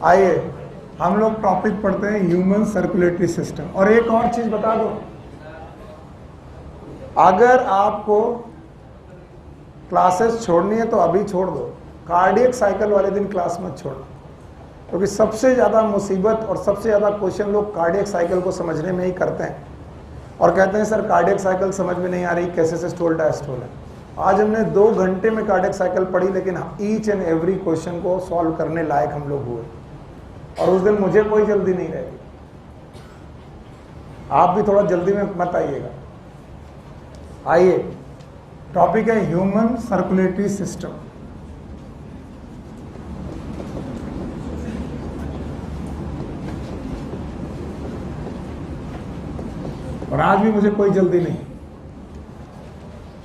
आइए हम लोग टॉपिक पढ़ते हैं ह्यूमन सर्कुलेटरी सिस्टम। और एक और चीज बता दो, अगर आपको क्लासेस छोड़नी है तो अभी छोड़ दो, कार्डियक साइकिल वाले दिन क्लास मत छोड़ो, क्योंकि सबसे ज़्यादा मुसीबत और सबसे ज़्यादा क्वेश्चन लोग कार्डियक साइकिल को समझने में ही करते हैं और कहते हैं सर कार्डियक साइकिल समझ में नहीं आ रही, कैसे सिस्टोल डायस्टोल है। आज हमने 2 घंटे में कार्डियक साइकिल पढ़ी, लेकिन ईच एंड एवरी क्वेश्चन को सॉल्व करने लायक हम लोग हुए, और उस दिन मुझे कोई जल्दी नहीं रहेगी। आप भी थोड़ा जल्दी में मत आइएगा। आइए, टॉपिक है ह्यूमन सर्कुलेटरी सिस्टम। और आज भी मुझे कोई जल्दी नहीं।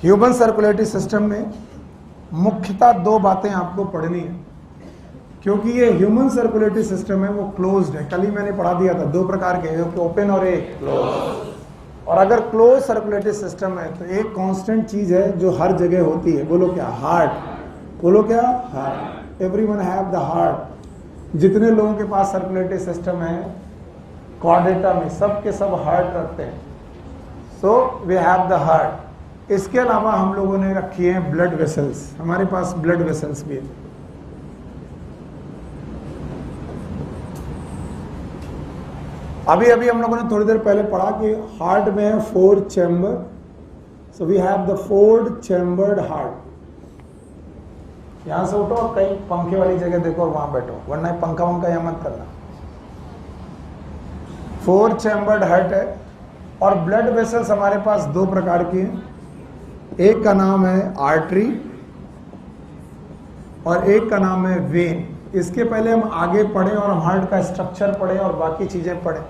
ह्यूमन सर्कुलेटरी सिस्टम में मुख्यतः 2 बातें आपको पढ़नी है, क्योंकि ये ह्यूमन सर्कुलेटरी सिस्टम है वो क्लोज्ड है। कल ही मैंने पढ़ा दिया था 2 प्रकार के, एक ओपन और एक क्लोज। और अगर क्लोज सर्कुलेटरी सिस्टम है तो एक कांस्टेंट चीज है जो हर जगह होती है, बोलो क्या? हार्ट। बोलो क्या? Heart. Everyone have the heart. जितने लोगों के पास सर्कुलेटरी सिस्टम है कॉर्डेटा में, सब के सब हार्ट रखते हैं। So we have the heart. इसके अलावा हम लोगों ने रखी है ब्लड वेसल्स, हमारे पास ब्लड वेसल्स भी है। अभी हम लोगों ने थोड़ी देर पहले पढ़ा कि हार्ट में है 4 chamber. So we have the 4 chambered heart. यहां से उठो और कहीं पंखे वाली जगह देखो और वहां बैठो, वरना पंखा वंखा यहां मत करना। 4 चैम्बर्ड हार्ट है। और ब्लड वेसल्स हमारे पास 2 प्रकार की हैं। एक का नाम है आर्टरी और एक का नाम है वेन। इसके पहले हम आगे पढ़े और हम हार्ट का स्ट्रक्चर पढ़े और बाकी चीजें पढ़े।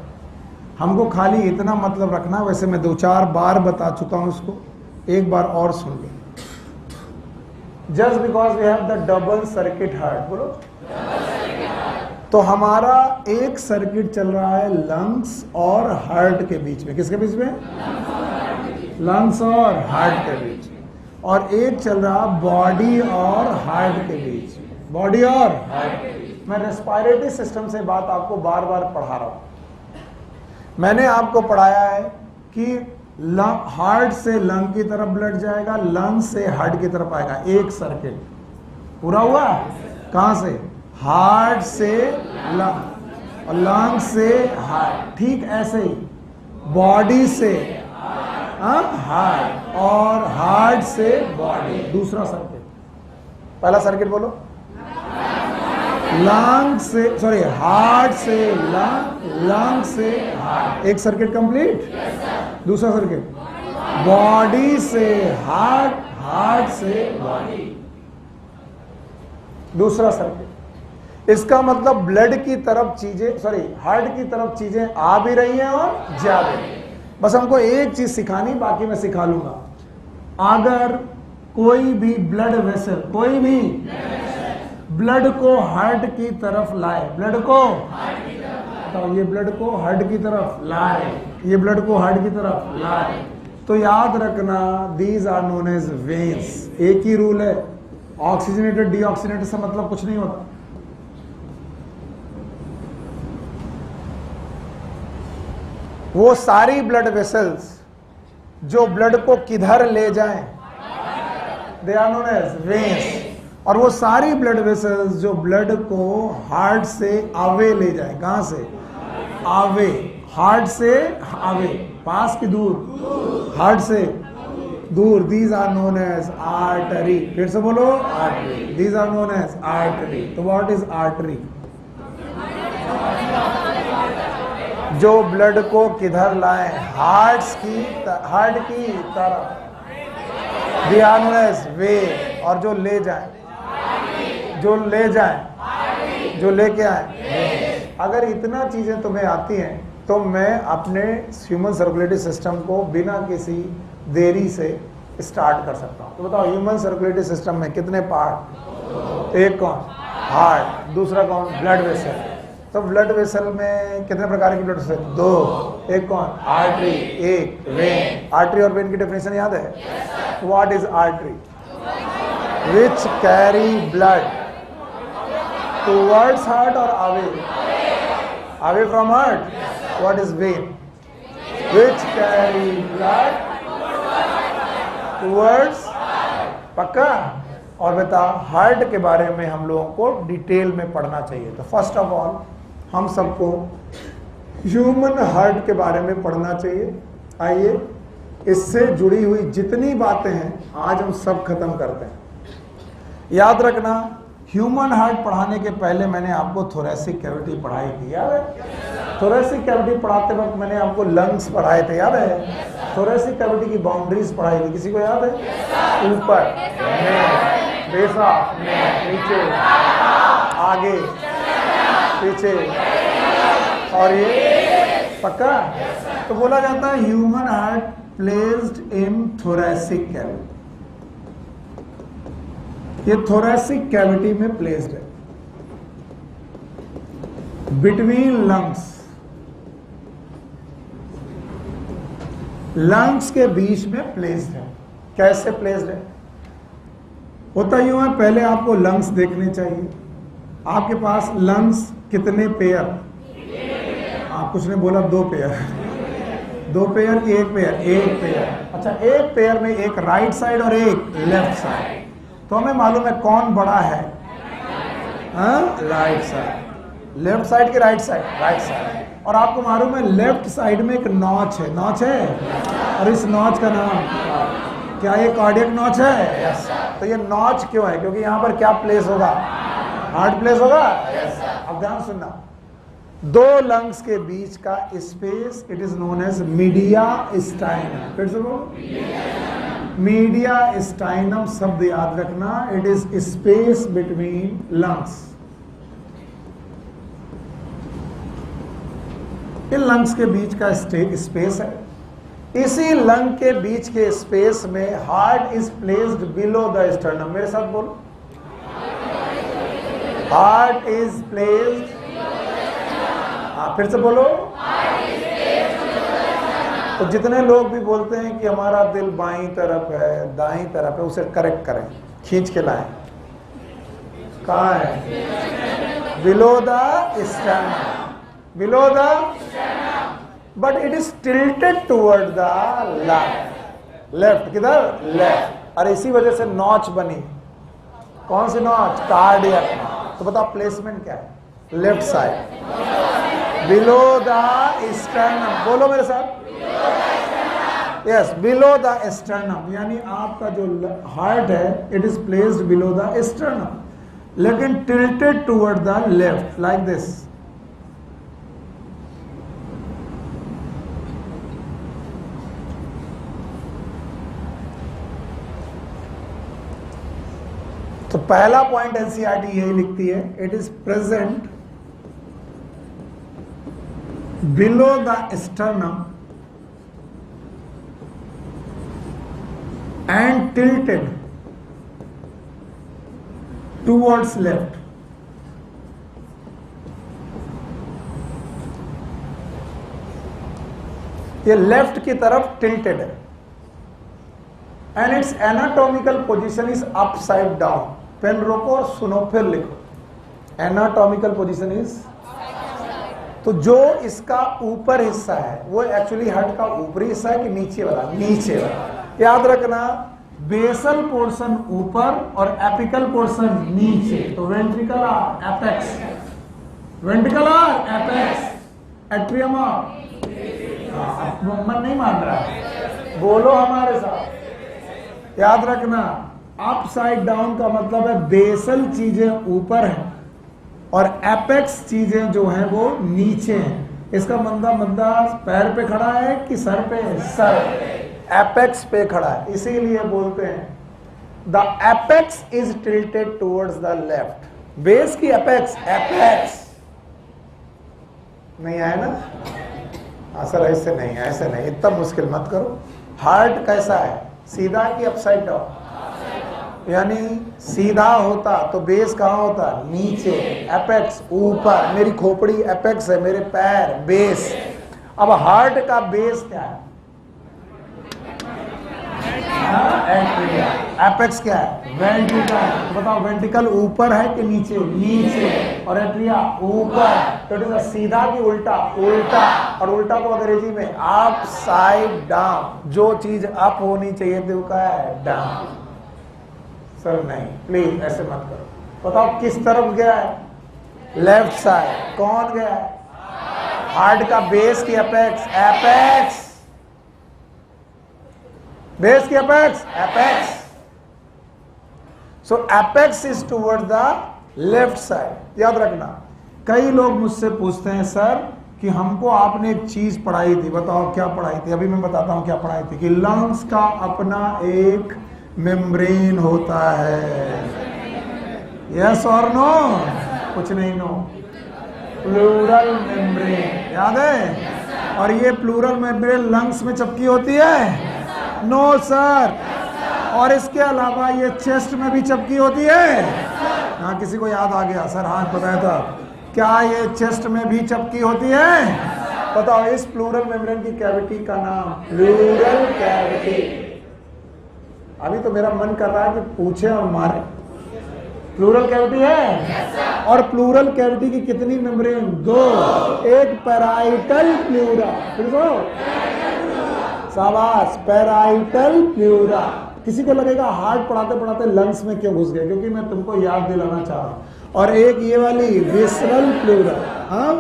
हमको खाली इतना मतलब रखना, वैसे मैं 2-4 बार बता चुका हूं उसको, एक बार और सुन लो। Just because we have the double circuit heart, बोलो। तो हमारा एक सर्किट चल रहा है लंग्स और हार्ट के बीच में। किसके बीच में? लंग्स और हार्ट के बीच में। और एक चल रहा बॉडी और हार्ट के बीच में। बॉडी और हार्ट के बीच। मैं रेस्पिरेटरी सिस्टम से बात आपको बार बार पढ़ा रहा हूं। मैंने आपको पढ़ाया है कि हार्ट से लंग की तरफ ब्लड जाएगा, लंग से हार्ट की तरफ आएगा। एक सर्किट पूरा हुआ। कहां से? हार्ट से लंग और लंग से हार्ट। ठीक ऐसे ही बॉडी से हार्ट और हार्ट से बॉडी। दूसरा सर्किट, पहला सर्किट बोलो। लंग से, सॉरी, हार्ट से लंग, लंग से हार्ट। एक सर्किट कंप्लीट। दूसरा सर्किट बॉडी से हार्ट, हार्ट से बॉडी। दूसरा सर्किट। इसका मतलब ब्लड की तरफ चीजें, सॉरी, हार्ट की तरफ चीजें आ भी रही हैं और जा भी रही हैं। बस हमको एक चीज सिखानी, बाकी मैं सिखा लूंगा। अगर कोई भी ब्लड वेसल, कोई भी ब्लड को हार्ट की तरफ लाए, ब्लड को तो ये ब्लड को हार्ट की तरफ लाए, ये ब्लड को हार्ट की तरफ लाए, तो याद रखना these are known as veins. एक ही रूल है, ऑक्सीजनेटेड डीऑक्सीजनेटेड से मतलब कुछ नहीं होता। वो सारी ब्लड वेसल्स जो ब्लड को किधर ले जाएं, they are known as veins. और वो सारी ब्लड वेसल्स जो ब्लड को हार्ट से अवे ले जाए। कहां से? अवे। हार्ट से अवे, पास की दूर? हार्ट से दूर। These are known as artery. फिर से बोलो, artery. These are known as artery. तो व्हाट इज आर्टरी? जो ब्लड को किधर लाए? हार्ट की तरफ। They are known as vein. और जो ले जाए, जो ले जाए, जो लेके आए। अगर इतना चीजें तुम्हें आती हैं तो मैं अपने ह्यूमन सर्कुलेटरी सिस्टम को बिना किसी देरी से स्टार्ट कर सकता हूं। तो बताओ ह्यूमन सर्कुलेटरी सिस्टम में कितने पार्ट? एक कौन? हार्ट। दूसरा कौन? Blood vessel. तो ब्लड वेसल में कितने प्रकार की ब्लड वेसल? 2। एक कौन? आर्टरी, एक वेन। आर्टरी और वेन की डेफिनेशन याद है? What is artery? Which carry blood towards heart और away? Away from heart. What is vein? Which carry blood towards. पक्का? और बेटा हार्ट के बारे में हम लोगों को डिटेल में पढ़ना चाहिए. तो फर्स्ट ऑफ ऑल हम सबको ह्यूमन हार्ट के बारे में पढ़ना चाहिए. आइए इससे जुड़ी हुई जितनी बातें हैं आज हम सब खत्म करते हैं. याद रखना, ह्यूमन हार्ट पढ़ाने के पहले मैंने आपको थोरेसिक कैविटी पढ़ाई थी, याद है? थोरेसिक कैविटी पढ़ाते वक्त मैंने आपको लंग्स पढ़ाए थे, याद है? थोरेसिक कैविटी की बाउंड्रीज पढ़ाई थी, किसी को याद है? ऊपर बेसा, नीचे, आगे, पीछे, और ये. पक्का? तो बोला जाता है human heart placed in thoracic cavity. ये थोरेसिक कैविटी में प्लेस्ड है, बिटवीन लंग्स. लंग्स के बीच में प्लेस्ड है. कैसे प्लेस्ड है? होता यूं है, पहले आपको लंग्स देखने चाहिए. आपके पास लंग्स कितने पेयर? आप कुछ ने बोला 2 पेयर. 2 पेयर की 1 पेयर? 1 पेयर. अच्छा, 1 पेयर में एक राइट साइड और एक लेफ्ट साइड. तो हमें मालूम है कौन बड़ा है? Right side. लेफ्ट साइड की राइट साइड? Right side. और आपको मालूम है लेफ्ट साइड में एक नॉच है. नॉच है, और इस नॉच का नाम क्या? ये कार्डियक नॉच है. यस. तो ये नॉच क्यों है? क्योंकि यहाँ पर क्या प्लेस होगा? हार्ट प्लेस होगा. अब ध्यान सुनना, 2 लंग्स के बीच का space it is known as mediastinum. फिर से बोलो, मीडिया स्टाइनम शब्द याद रखना. It is space between lungs. इन लंग्स के बीच का स्पेस है. इसी लंग के बीच के स्पेस में heart is placed below the sternum. मेरे साथ बोलो, हार्ट इज प्लेस्ड. फिर से बोलो. तो जितने लोग भी बोलते हैं कि हमारा दिल बाईं तरफ है, दाईं तरफ है, उसे करेक्ट करें, खींच के लाएं. कहाँ है? Below the sternum. Below the, but it is tilted toward the left. Left किधर? लेफ्ट. और इसी वजह से नॉच बनी. कौन सी नॉच? कार्डियक. तो बताओ प्लेसमेंट क्या है? Left side, below the sternum. बोलो मेरे साथ. Yes, below the sternum. यानी आपका जो हार्ट है it is placed below the sternum, लेकिन tilted toward the left, like this. तो पहला पॉइंट एनसीईआरटी यही लिखती है, it is present below the sternum and tilted towards left. ये लेफ्ट की तरफ टिल्टेड है. And its anatomical position is upside down. Pen रोको और सुनो, फिर लिखो. एनाटॉमिकल पोजीशन इज, तो जो इसका ऊपर हिस्सा है वो एक्चुअली हार्ट का ऊपरी हिस्सा है कि नीचे वाला? नीचे वाला. याद रखना, बेसल पोर्शन ऊपर और एपिकल पोर्शन नीचे. तो ventricular apex, ventricular apex, atrium. मन नहीं मान रहा, बोलो हमारे साथ. याद रखना, अपसाइड डाउन का मतलब है बेसल चीजें ऊपर है और एपेक्स चीजें जो हैं वो नीचे हैं. इसका मंदा पैर पे खड़ा है कि सर पे? सर. एपेक्स पे खड़ा है, इसीलिए बोलते हैं the apex is tilted towards the left. Base की एपेक्स, एपेक्स नहीं आया ना? सर ऐसे नहीं, ऐसे नहीं, इतना मुश्किल मत करो. हार्ट कैसा है? सीधा कि अपसाइड डाउन? यानी सीधा होता तो बेस कहाँ होता? नीचे. एपेक्स ऊपर. मेरी खोपड़ी एपेक्स है, मेरे पैर बेस. अब हार्ट का बेस क्या है? एट्रिया। एपेक्स क्या है? वेंट्रिकल। तो बताओ वेंट्रिकल ऊपर है कि नीचे? नीचे। और एट्रिया ऊपर। तो सीधा कि उल्टा? उल्टा। और उल्टा तो अंग्रेजी में अप साइड डाउन। जो चीज अप होनी चाहिए थी वो क्या है? डाउन। सर नहीं, प्लीज ऐसे मत करो। बताओ किस तरफ गया है? Left side. कौन गया है? हार्ट का बेस की एपेक्स? एपेक्स। बेस की apex? Apex. So apex is toward the left side. याद रखना। कई लोग मुझसे पूछते हैं सर कि हमको आपने एक चीज पढ़ाई थी, बताओ क्या पढ़ाई थी? अभी मैं बताता हूं क्या पढ़ाई थी। कि लंग्स का अपना एक मेम्ब्रेन होता है। यस और नो? कुछ नहीं, नो। Pleural membrane. याद है? और ये प्लूरल मेम्ब्रेन लंग्स में चिपकी होती है? No sir. और इसके अलावा ये चेस्ट में भी चिपकी होती है? हाँ, किसी को याद आ गया? सर हाँ बताया था। क्या ये चेस्ट में भी चिपकी होती है? बताओ इस प्लूरल मेम्ब्रेन की कैविटी का नाम? Pleural cavity. अभी तो मेरा मन कर रहा है कि पूछे और मारे। प्लूरल कैविटी है। और प्लूरल कैविटी की कितनी मेम्ब्रेन? 2। एक पैराइटल प्लूरा। फिर शाबाश, पैराइटल प्लूरा। किसी को लगेगा हार्ट पढ़ाते पढ़ाते लंग्स में क्यों घुस गए? क्योंकि मैं तुमको याद दिलाना चाह रहा हूं। और एक ये वाली विसरल प्लूरा। हाँ,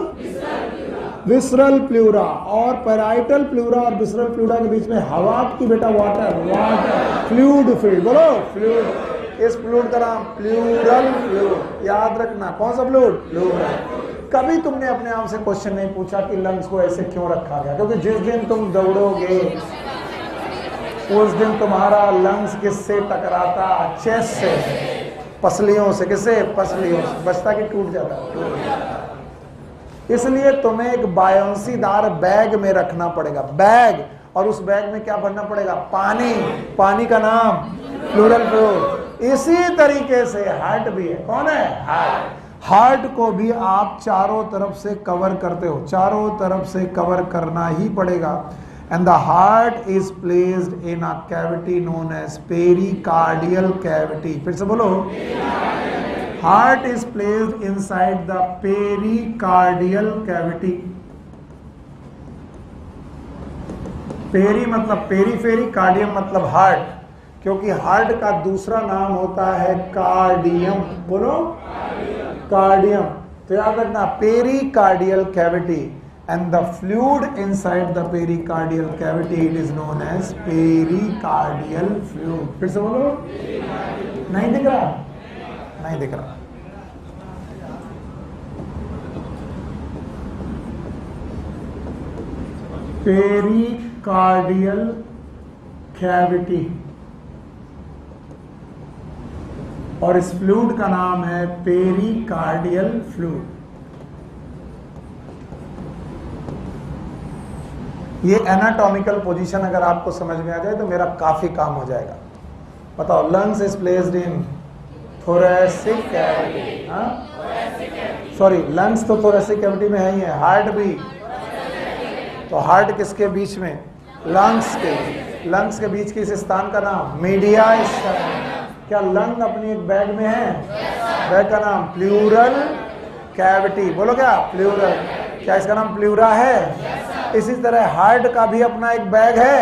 विसरल प्लूरा। और पैराइटल प्लूरा और विसरल प्लूरा के बीच में हवा की बेटा वाटर, वाटर फ्लूइड फील्ड। बोलो फ्लूइड। इस फ्लूइड का नाम प्लूरल फ्लूइड। याद रखना। कौन सा फ्लूइड? प्लूरल। कभी तुमने अपने आप से क्वेश्चन नहीं पूछा कि लंग्स को ऐसे क्यों रखा गया? क्योंकि जिस दिन तुम दौड़ोगे उस दिन तुम्हारा लंग्स किससे टकराता? चेस्ट से, पसलियों से। किससे? पसलियों से। बचता कि टूट जाता? इसलिए तुम्हें एक बायोंसीदार बैग में रखना पड़ेगा। बैग। और उस बैग में क्या भरना पड़ेगा? पानी। पानी का नाम प्लूरल फ्लूइड। इसी तरीके से हार्ट भी है। कौन है? हार्ट। हार्ट को भी आप चारों तरफ से कवर करते हो। चारों तरफ से कवर करना ही पड़ेगा। And the heart is placed in a cavity known as pericardial cavity. फिर से बोलो। Heart is placed inside the pericardial cavity. Peri मतलब पेरीफेरी, कार्डियम मतलब हार्ट। क्योंकि हार्ट का दूसरा नाम होता है कार्डियम। बोलो कार्डियम। तो याद रखना, pericardial cavity and the fluid inside the pericardial cavity it is known as pericardial fluid. फिर से बोलो। नहीं दिख रहा? नहीं दिख रहा। Pericardial cavity. और इस फ्लूइड का नाम है पेरिकार्डियल फ्लूइड। ये एनाटॉमिकल पोजीशन अगर आपको समझ में आ जाए तो मेरा काफी काम हो जाएगा। बताओ, lungs is placed in thoracic cavity. हाँ, सॉरी, लंग्स तो थोरैसिक कैविटी में है ही है। हार्ट भी। तो हार्ट किसके बीच में? लंग्स के। लंग्स के बीच के इस स्थान का नाम मीडिया स्थान। क्या लंग अपनी एक बैग में है? बैग का नाम प्लूरल कैविटी। बोलो क्या? प्लूरल। क्या इसका नाम प्लूरा है? इसी तरह हार्ट का भी अपना एक बैग है।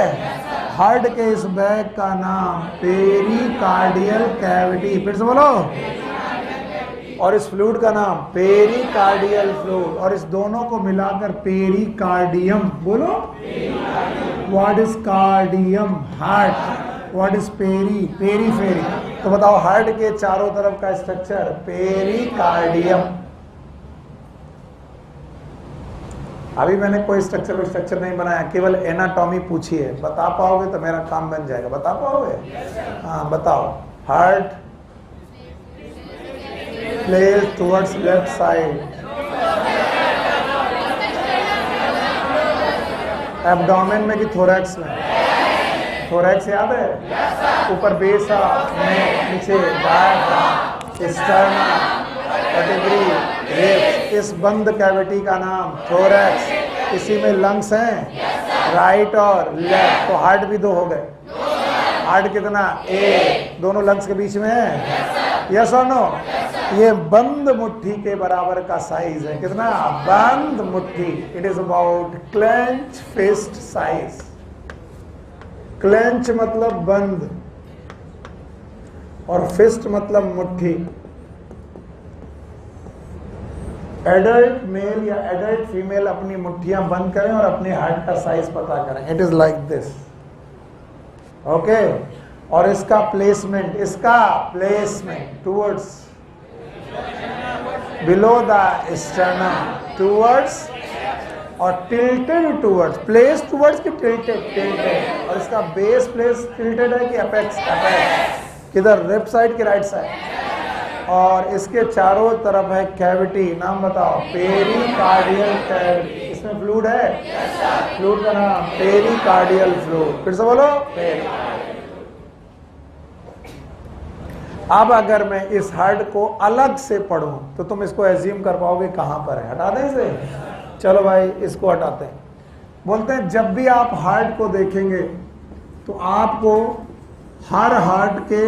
हार्ट के इस बैग का नाम पेरिकार्डियल कैविटी। फिर से बोलो। और इस फ्लूइड का नाम पेरिकार्डियल फ्लूइड। और इस दोनों को मिलाकर पेरिकार्डियम। बोलो। What is cardium? Heart. What is peri? Periphery. तो बताओ, हार्ट के चारों तरफ का स्ट्रक्चर पेरिकार्डियम। अभी मैंने कोई स्ट्रक्चर नहीं बनाया, केवल एनाटॉमी पूछी है। बता पाओगे तो मेरा काम बन जाएगा। बता पाओगे? हाँ बताओ। Heart place towards left side. Abdomen में कि थोरैक्स में? थोरैक्स याद है? ऊपर बेस है, नीचे डायफ्राम, स्टर्नम, कैटेगरी, रिब्स। इस बंद कैविटी का नाम थोरैक्स। इसी में लंग्स हैं, राइट और लेफ्ट। तो हार्ट भी 2 हो गए। हार्ट कितना? एक। दोनों लंग्स के बीच में है, यस और नो? ये बंद मुट्ठी के बराबर का साइज है। कितना? बंद मुट्ठी। It is about clench fist size. Clench मतलब बंद और फिस्ट मतलब मुट्ठी। एडल्ट मेल या एडल्ट फीमेल अपनी मुट्ठियां बंद करें और अपने हार्ट का साइज पता करें। It is like this, okay. और इसका placement towards below the sternum, towards और टिल्टेड टूवर्ड्स, प्लेस टूवर्ड्स की टिल्टेड। और इसका बेस प्लेस टिल्टेड है कि अपेक्स? किधर? लेफ्ट साइड की राइट साइड? और इसके चारों तरफ है कैविटी। नाम बताओ? Pericardial cavity. इसमें फ्लूइड है? फ्लूइड का नाम पेरिकार्डियल फ्लूइड। फिर से बोलो, अब अगर मैं इस हार्ट को अलग से पढ़ूं तो तुम इसको एज्यूम कर पाओगे कहां पर है। हटा दें इसे? चलो भाई, इसको हटाते हैं। बोलते हैं जब भी आप हार्ट को देखेंगे तो आपको हर हार्ट के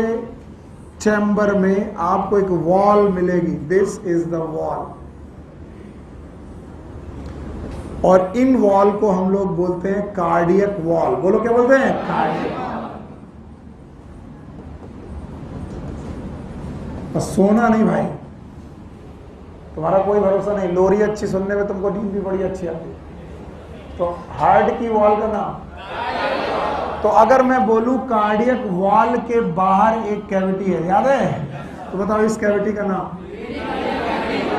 चैम्बर में आपको एक वॉल मिलेगी। This is the wall. और इन वॉल को हम लोग बोलते हैं कार्डियक वॉल। बोलो, क्या बोलते हैं? कार्डियक। बस सोना नहीं भाई, तुम्हारा कोई भरोसा नहीं। लोरी अच्छी सुनने में तुमको नींद भी बड़ी अच्छी आती है। तो हार्ट की वॉल का नाम। तो अगर मैं बोलूं कार्डियक वॉल के बाहर एक कैविटी है, याद है? तो बताओ इस कैविटी का नाम?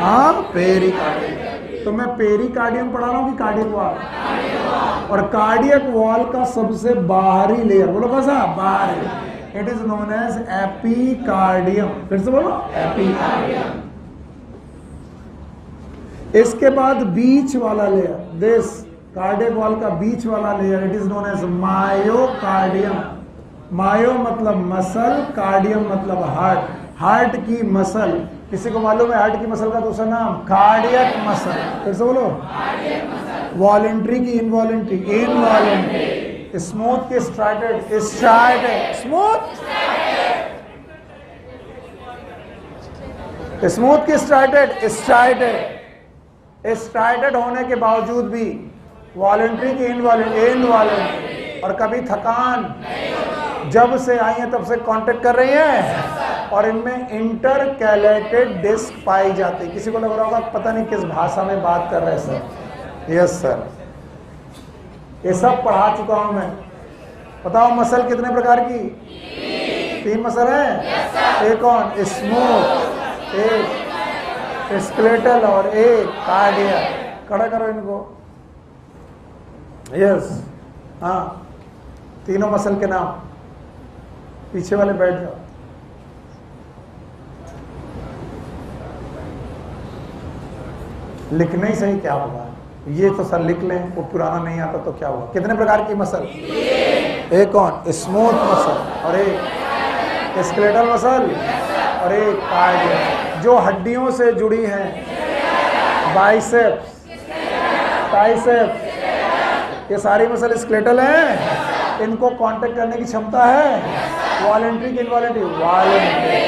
हाँ, पेरिकार्डियम। तो मैं पेरिकार्डियम पढ़ा रहा हूं कि कार्डियक वॉल? और कार्डियक वॉल का सबसे बाहरी लेयर, बोलो कैसा? बाहरी। It is known as epicardium. फिर से बोलो, एपिकार्डियम। इसके बाद बीच वाला लेयर, दिस कार्डियक वॉल का बीच वाला layer, it is known as myocardium. Myo मतलब मसल, कार्डियम मतलब हार्ट। हार्ट की मसल, किसी को मालूम है हार्ट की मसल का दूसरा नाम? Cardiac muscle. फिर से बोलो, वॉलेंट्री की इनवॉलेंट्री? इनवॉलेंट्री। स्मूथ की स्ट्राइटेड? स्ट्राइटेड। स्मूथ स्मूथ की स्ट्राइटेड? स्ट्राइटेड। स्ट्राइटेड होने के बावजूद भी वॉलेंट्री की इनवॉलेंट्री। और कभी थकान? जब से आई है तब से कांटेक्ट कर रही है। और इनमें इंटरकैलेटेड डिस्क पाई जाती है। किसी को लग रहा होगा पता नहीं किस भाषा में बात कर रहे हैं सर। यस सर, ये सब पढ़ा चुका हूं मैं। बताओ मसल कितने प्रकार की? 3 मसल है। एक कौन? स्मूथ, एक स्केलेटल और एक कार्डियक। खड़ा करो इनको। यस, हाँ, तीनों मसल के नाम। पीछे वाले बैठ जाओ। लिखने ही सही, क्या होगा? ये तो सर लिख लें, वो पुराना नहीं आता तो क्या हुआ? कितने प्रकार की मसल? एक कौन? स्मूथ मसल और एक स्केलेटल मसल और एक कार्डियक। जो हड्डियों से जुड़ी हैं, बाइसेप्स, ट्राइसेप्स, ये सारी मसल स्केलेटल हैं। इनको कांटेक्ट करने की क्षमता है। वॉलेंट्री की इनवॉलेंट्री? वॉलेंट्री।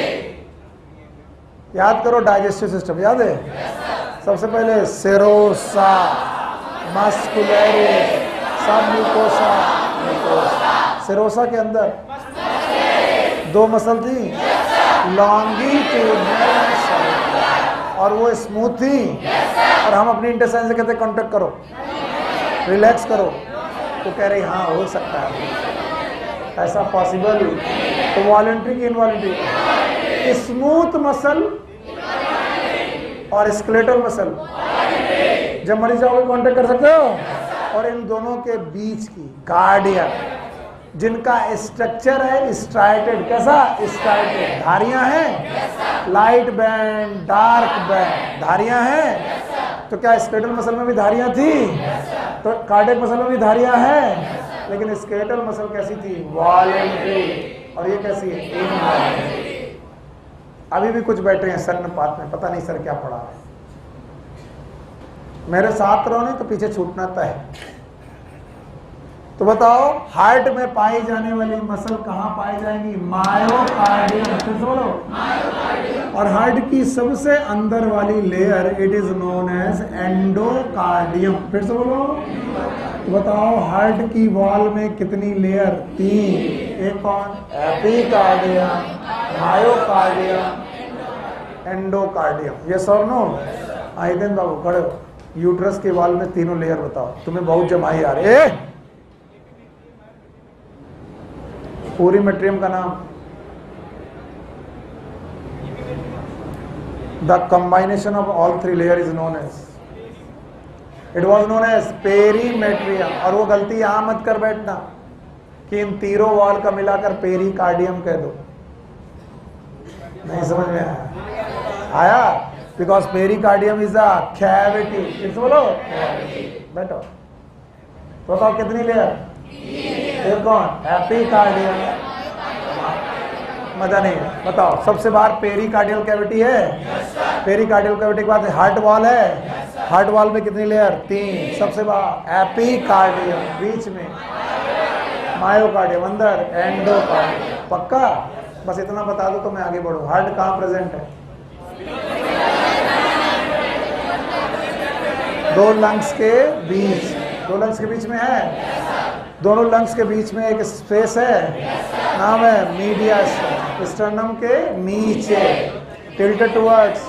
याद करो डाइजेस्टिव सिस्टम, याद है? सबसे पहले सेरोसा, मस्कुलरिस, सब म्यूकोसा, सेरोसा के अंदर 2 मसल थी, लॉन्गिट्यूडिनल और वो स्मूथ थी। और हम अपनी इंटेस्टाइन से कहते कांटेक्ट करो, रिलैक्स करो। तो कह रही हाँ हो सकता है, ऐसा पॉसिबल। तो वॉलेंट्री की इनवॉलेंट्री? स्मूथ मसल और स्केलेटल मसल जब मरीज जाओगे कांटेक्ट कर सकते हो। और इन दोनों के बीच की कार्डियक, जिनका स्ट्रक्चर है स्ट्राइटेड। कैसा? स्ट्राइटेड। धारियां हैं, लाइट बैंड, डार्क बैंड, धारियां हैं। तो क्या स्केलेटल मसल में भी धारियां थी? तो कार्डियक मसल में भी धारियां हैं। लेकिन स्केलेटल मसल कैसी थी? वॉलेंट्री। और ये कैसी है? इनवॉलेंट्री। अभी भी कुछ बैठे हैं सन्नपात में, पता नहीं सर क्या पढ़ा है। मेरे साथ रहो, नहीं तो पीछे छूटना तय है। तो बताओ हार्ट में पाई जाने वाली मसल कहाँ पाई जाएंगी? मायोकार्डियम। फिर से बोलो। और हार्ट की सबसे अंदर वाली layer it is known as endocardium. फिर से बोलो। तो बताओ हार्ट की वॉल में कितनी लेयर? 3। एक कौन? Epicardium, myocardium, endocardium. यस और नो? आइदेन बाबू खड़े हो। यूट्रस के वॉल में तीनों लेयर बताओ। तुम्हें बहुत जमाई आ रही है। पूरी मेट्रियम का नाम? The combination of all 3 layer is known as, it was known as perimetrium. और वो गलती यहां मत कर बैठना कि इन तीनों वॉल का मिलाकर पेरीकार्डियम कह दो। नहीं समझ में आया? Because pericardium is a cavity. फिर बोलो। बैठो। तो बताओ कितनी लेयर? एक कौन? एपिकार्डियम। मजा नहीं है। बताओ सबसे बाहर पेरिकार्डियल कैविटी है। पेरिकार्डियल कैविटी के बाद हार्ट वॉल है। हार्ट वॉल में कितनी लेयर? 3। सबसे बाहर एपिकार्डियम, बीच में मायोकार्डियम, अंदर एंडोकार्डियम। पक्का? बस इतना बता दो तो मैं आगे बढ़ूं। हार्ट कहाँ प्रेजेंट है? 2 लंग्स के बीच। 2 लंग्स के बीच में है। दोनों लंग्स के बीच में एक स्पेस है, नाम है मीडियम। स्टर्नम के नीचे, टिल्टेड टुवर्ड्स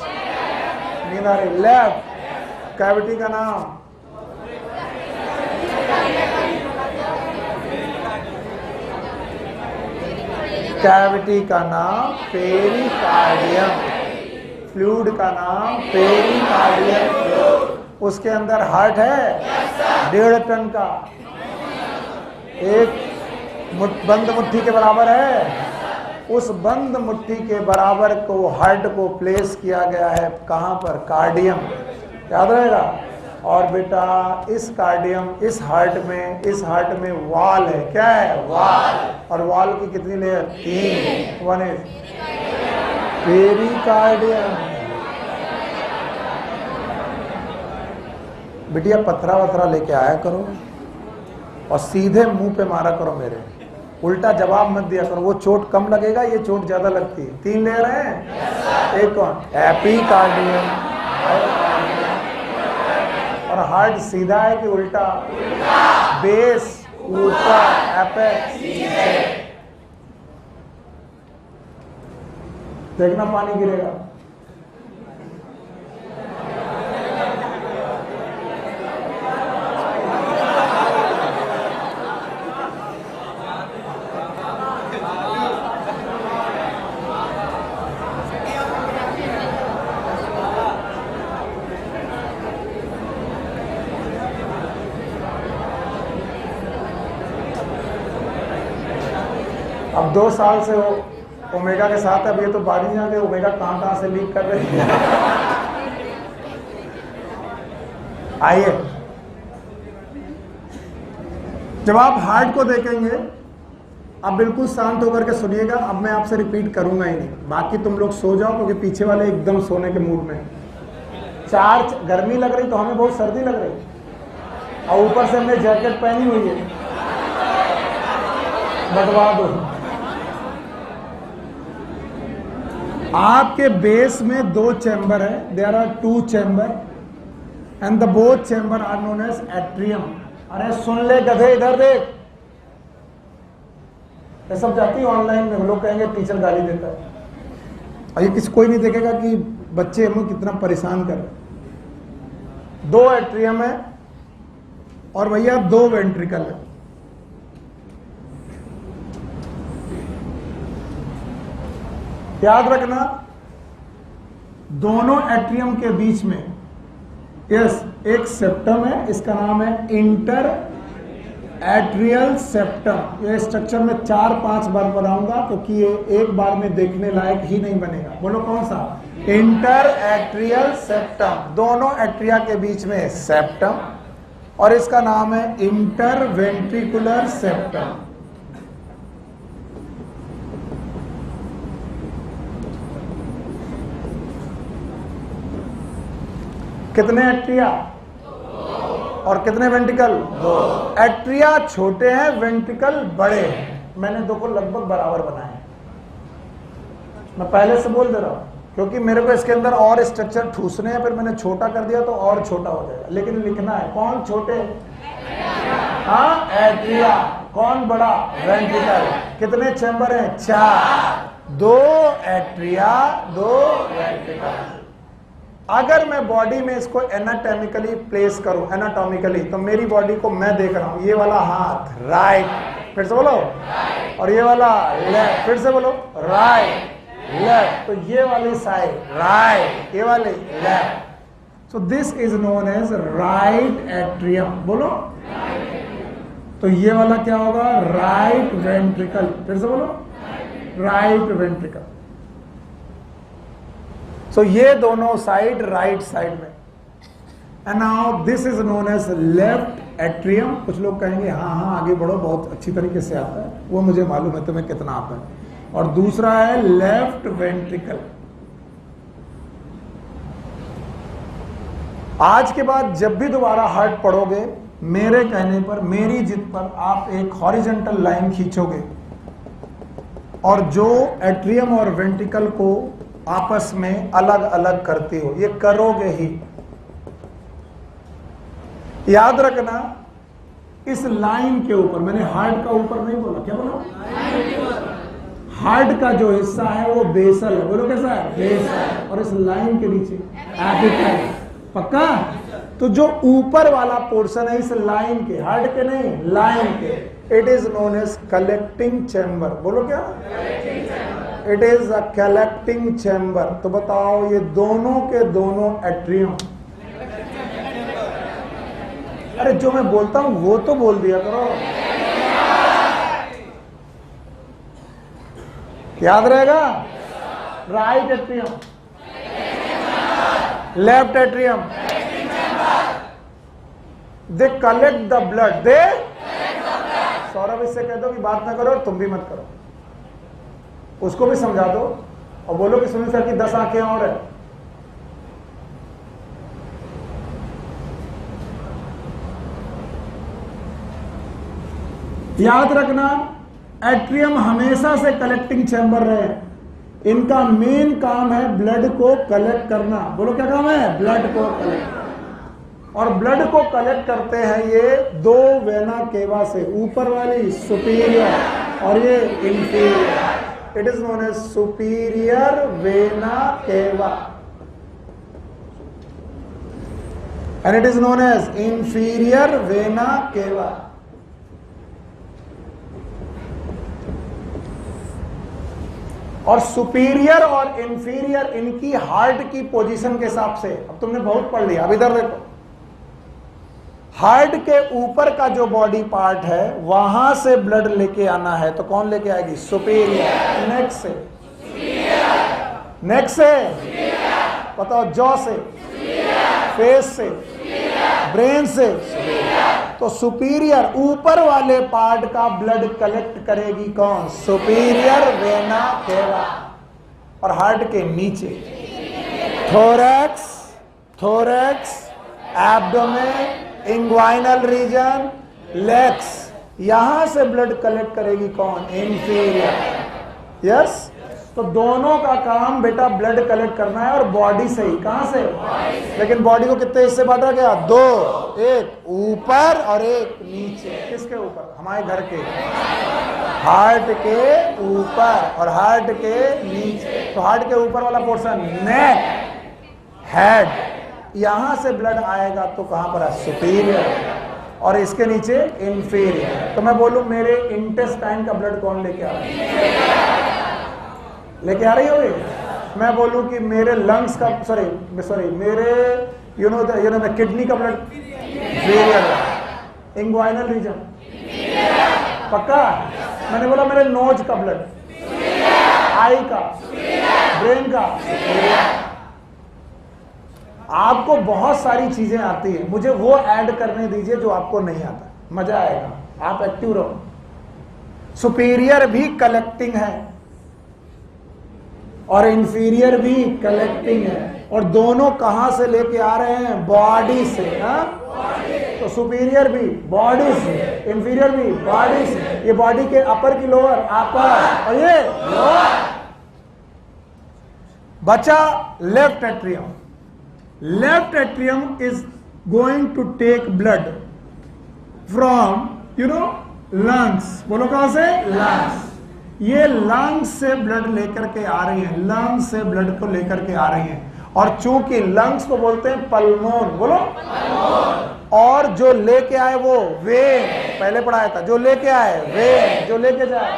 लेफ्ट। कैविटी का नाम? कैविटी का नाम पेरिकार्डियम। फ्लूइड का नाम पेरिकार्डियम। उसके अंदर हार्ट है 1.5 टन का, एक बंद मुट्ठी के बराबर है। उस बंद मुट्ठी के बराबर को हार्ट को प्लेस किया गया है कहां पर? कार्डियम। याद रहेगा। और बेटा इस कार्डियम, इस हार्ट में वॉल है। क्या है? वॉल। और वॉल की कितनी लेयर? 3। 1 is pericardium. बिटिया पथरा वथरा लेके आया करो और सीधे मुंह पे मारा करो मेरे। उल्टा जवाब मत दिया करो, वो चोट कम लगेगा, ये चोट ज्यादा लगती है। 3 लेयर हैं। एक कौन? एपिकार्डियम। और हार्ट सीधा है कि उल्टा? बेस ऊपर, एपेक्स देखना पानी गिरेगा। अब 2 साल से वो ओमेगा के साथ, अब ये तो बाड़ी जाके ओमेगा कहां से लीक कर रही है। आइए, जब आप हार्ट को देखेंगे, आप बिल्कुल शांत होकर के सुनिएगा। अब मैं आपसे रिपीट करूंगा ही नहीं, बाकी तुम लोग सो जाओ क्योंकि पीछे वाले एकदम सोने के मूड में। गर्मी लग रही तो हमें बहुत सर्दी लग रही, और ऊपर से हमने जैकेट पहनी हुई है। बटवा दो। आपके बेस में 2 चैम्बर है। There are 2 chamber and the both chamber are known as atrium. अरे सुन ले गधे, इधर देख। ये सब जाती है ऑनलाइन में, लोग कहेंगे टीचर गाली देता है, और ये कोई नहीं देखेगा कि बच्चे हमें कितना परेशान कर रहे। 2 एट्रियम है और भैया 2 वेंट्रिकल है। याद रखना, दोनों एट्रियम के बीच में एक सेप्टम है, इसका नाम है इंटर एट्रियल सेप्टम। ये स्ट्रक्चर में 4-5 बार बनाऊंगा क्योंकि ये एक बार में देखने लायक ही नहीं बनेगा। बोलो कौन सा? Inter atrial septum. दोनों एट्रिया के बीच में सेप्टम, और इसका नाम है इंटर वेंट्रिकुलर सेप्टम। कितने एट्रिया? और कितने वेंट्रिकल? 2। एट्रिया छोटे हैं, वेंट्रिकल बड़े हैं। मैंने दो को लगभग बराबर बनाए, मैं पहले से बोल दे रहा हूं, क्योंकि मेरे को इसके अंदर और स्ट्रक्चर ठूसने हैं, फिर मैंने छोटा कर दिया तो और छोटा हो जाएगा, लेकिन लिखना है कौन छोटे? हाँ, एट्रिया। कौन बड़ा? वेंट्रिकल। कितने चैम्बर हैं? 4। 2 एट्रिया, 2 वेंट्रिकल। अगर मैं बॉडी में इसको एनाटॉमिकली प्लेस करूं, एनाटॉमिकली, तो मेरी बॉडी को मैं देख रहा हूं, ये वाला हाथ राइट, फिर से बोलो, और ये वाला लेफ्ट, फिर से बोलो, राइट लेफ्ट, तो ये वाली साइड राइट, ये वाली left. So this is known as right atrium. बोलो, तो ये वाला क्या होगा? Right ventricle. फिर से बोलो, राइट वेंट्रिकल। सो ये दोनों साइड राइट साइड में। And now this is known as left atrium. कुछ लोग कहेंगे हाँ आगे बढ़ो, बहुत अच्छी तरीके से आता है, वो मुझे मालूम है तुम्हें कितना आता है। और दूसरा है लेफ्ट वेंट्रिकल। आज के बाद जब भी दोबारा हार्ट पढ़ोगे, मेरे कहने पर, मेरी जिद पर, आप एक हॉरिजॉन्टल लाइन खींचोगे और जो एट्रियम और वेंट्रिकल को आपस में अलग अलग करते हो, ये करोगे ही। याद रखना, इस लाइन के ऊपर, मैंने हार्ट का ऊपर नहीं बोला, क्या बोला? हार्ट का जो हिस्सा है वो बेसल है। बोलो कैसा है? बेसल। और इस लाइन के नीचे एपिकल। पक्का? तो जो ऊपर वाला पोर्शन है इस लाइन के, हार्ट के नहीं, लाइन के, it is known as collecting chamber. बोलो क्या? It is a collecting chamber. तो बताओ, ये दोनों के दोनों एट्रियम, अरे जो मैं बोलता हूं वो तो बोल दिया करो, याद रहेगा? Right atrium, left atrium, they collect the blood, they. Saurabh इससे कह दो कि बात ना करो, तुम भी मत करो, उसको भी समझा दो और बोलो कि सुनील सर की 10 आंखें और है। याद रखना, एट्रियम हमेशा से कलेक्टिंग चैम्बर रहे। इनका मेन काम है ब्लड को कलेक्ट करना। बोलो क्या काम है? ब्लड को कलेक्ट। और ब्लड को कलेक्ट करते हैं ये 2 वेना केवा से, ऊपर वाली सुपीरियर और ये inferior. It is known as superior vena cava and it is known as inferior vena cava. और सुपीरियर और इंफीरियर इनकी हार्ट की पोजीशन के हिसाब से, अब तुमने बहुत पढ़ लिया, अब इधर देखो, हार्ट के ऊपर का जो बॉडी पार्ट है वहां से ब्लड लेके आना है, तो कौन लेके आएगी? सुपीरियर। नेक से, नेक से, बताओ, जॉ से, फेस से, ब्रेन से, तो सुपीरियर ऊपर वाले पार्ट का ब्लड कलेक्ट करेगी कौन? Superior vena cava. और हार्ट के नीचे thorax, thorax, abdomen, inguinal region, legs, यहां से ब्लड कलेक्ट करेगी कौन? इंफीरियर। यस, तो दोनों का काम बेटा ब्लड कलेक्ट करना है, और बॉडी से ही। कहां से? लेकिन बॉडी को कितने हिस्से बांटा गया? 2, एक ऊपर और एक नीचे। किसके ऊपर? हमारे घर के, हार्ट के ऊपर और हार्ट के नीचे। तो हार्ट के ऊपर वाला पोर्शन नेक, हेड, यहां से ब्लड आएगा तो कहां पर है? सुपीरियर, और इसके नीचे इंफीरियर। तो मैं बोलूं मेरे इंटेस्टाइन का ब्लड कौन लेके आ रहा है? लेके आ रही होगी। मैं बोलूं कि मेरे लंग्स का, सॉरी मेरे यू नो द किडनी का ब्लड इंफीरियर, इंग्वाइनल रीजन, पक्का? मैंने बोला मेरे नोज का ब्लड, आई का, ब्रेन का। आपको बहुत सारी चीजें आती है, मुझे वो ऐड करने दीजिए जो आपको नहीं आता, मजा आएगा, आप एक्टिव रहो। सुपीरियर भी कलेक्टिंग है और इंफीरियर भी कलेक्टिंग है, और दोनों कहां से लेके आ रहे हैं? बॉडी से। तो सुपीरियर भी बॉडी से, इंफीरियर भी बॉडी से, ये बॉडी के अपर की लोअर, अपर, और ये लोअर। बचा left atrium. Left atrium is going to take blood from lungs. बोलो कहां से? लंग्स। ये लंग्स से ब्लड लेकर के आ रही है, लंग्स से ब्लड को लेकर के आ रही है। और चूंकि लंग्स को बोलते हैं पल्मोन, बोलो पल्मोन। और जो लेके आए वो वेन, पहले पढ़ाया था, जो लेके आए वेन, जो लेके जाए।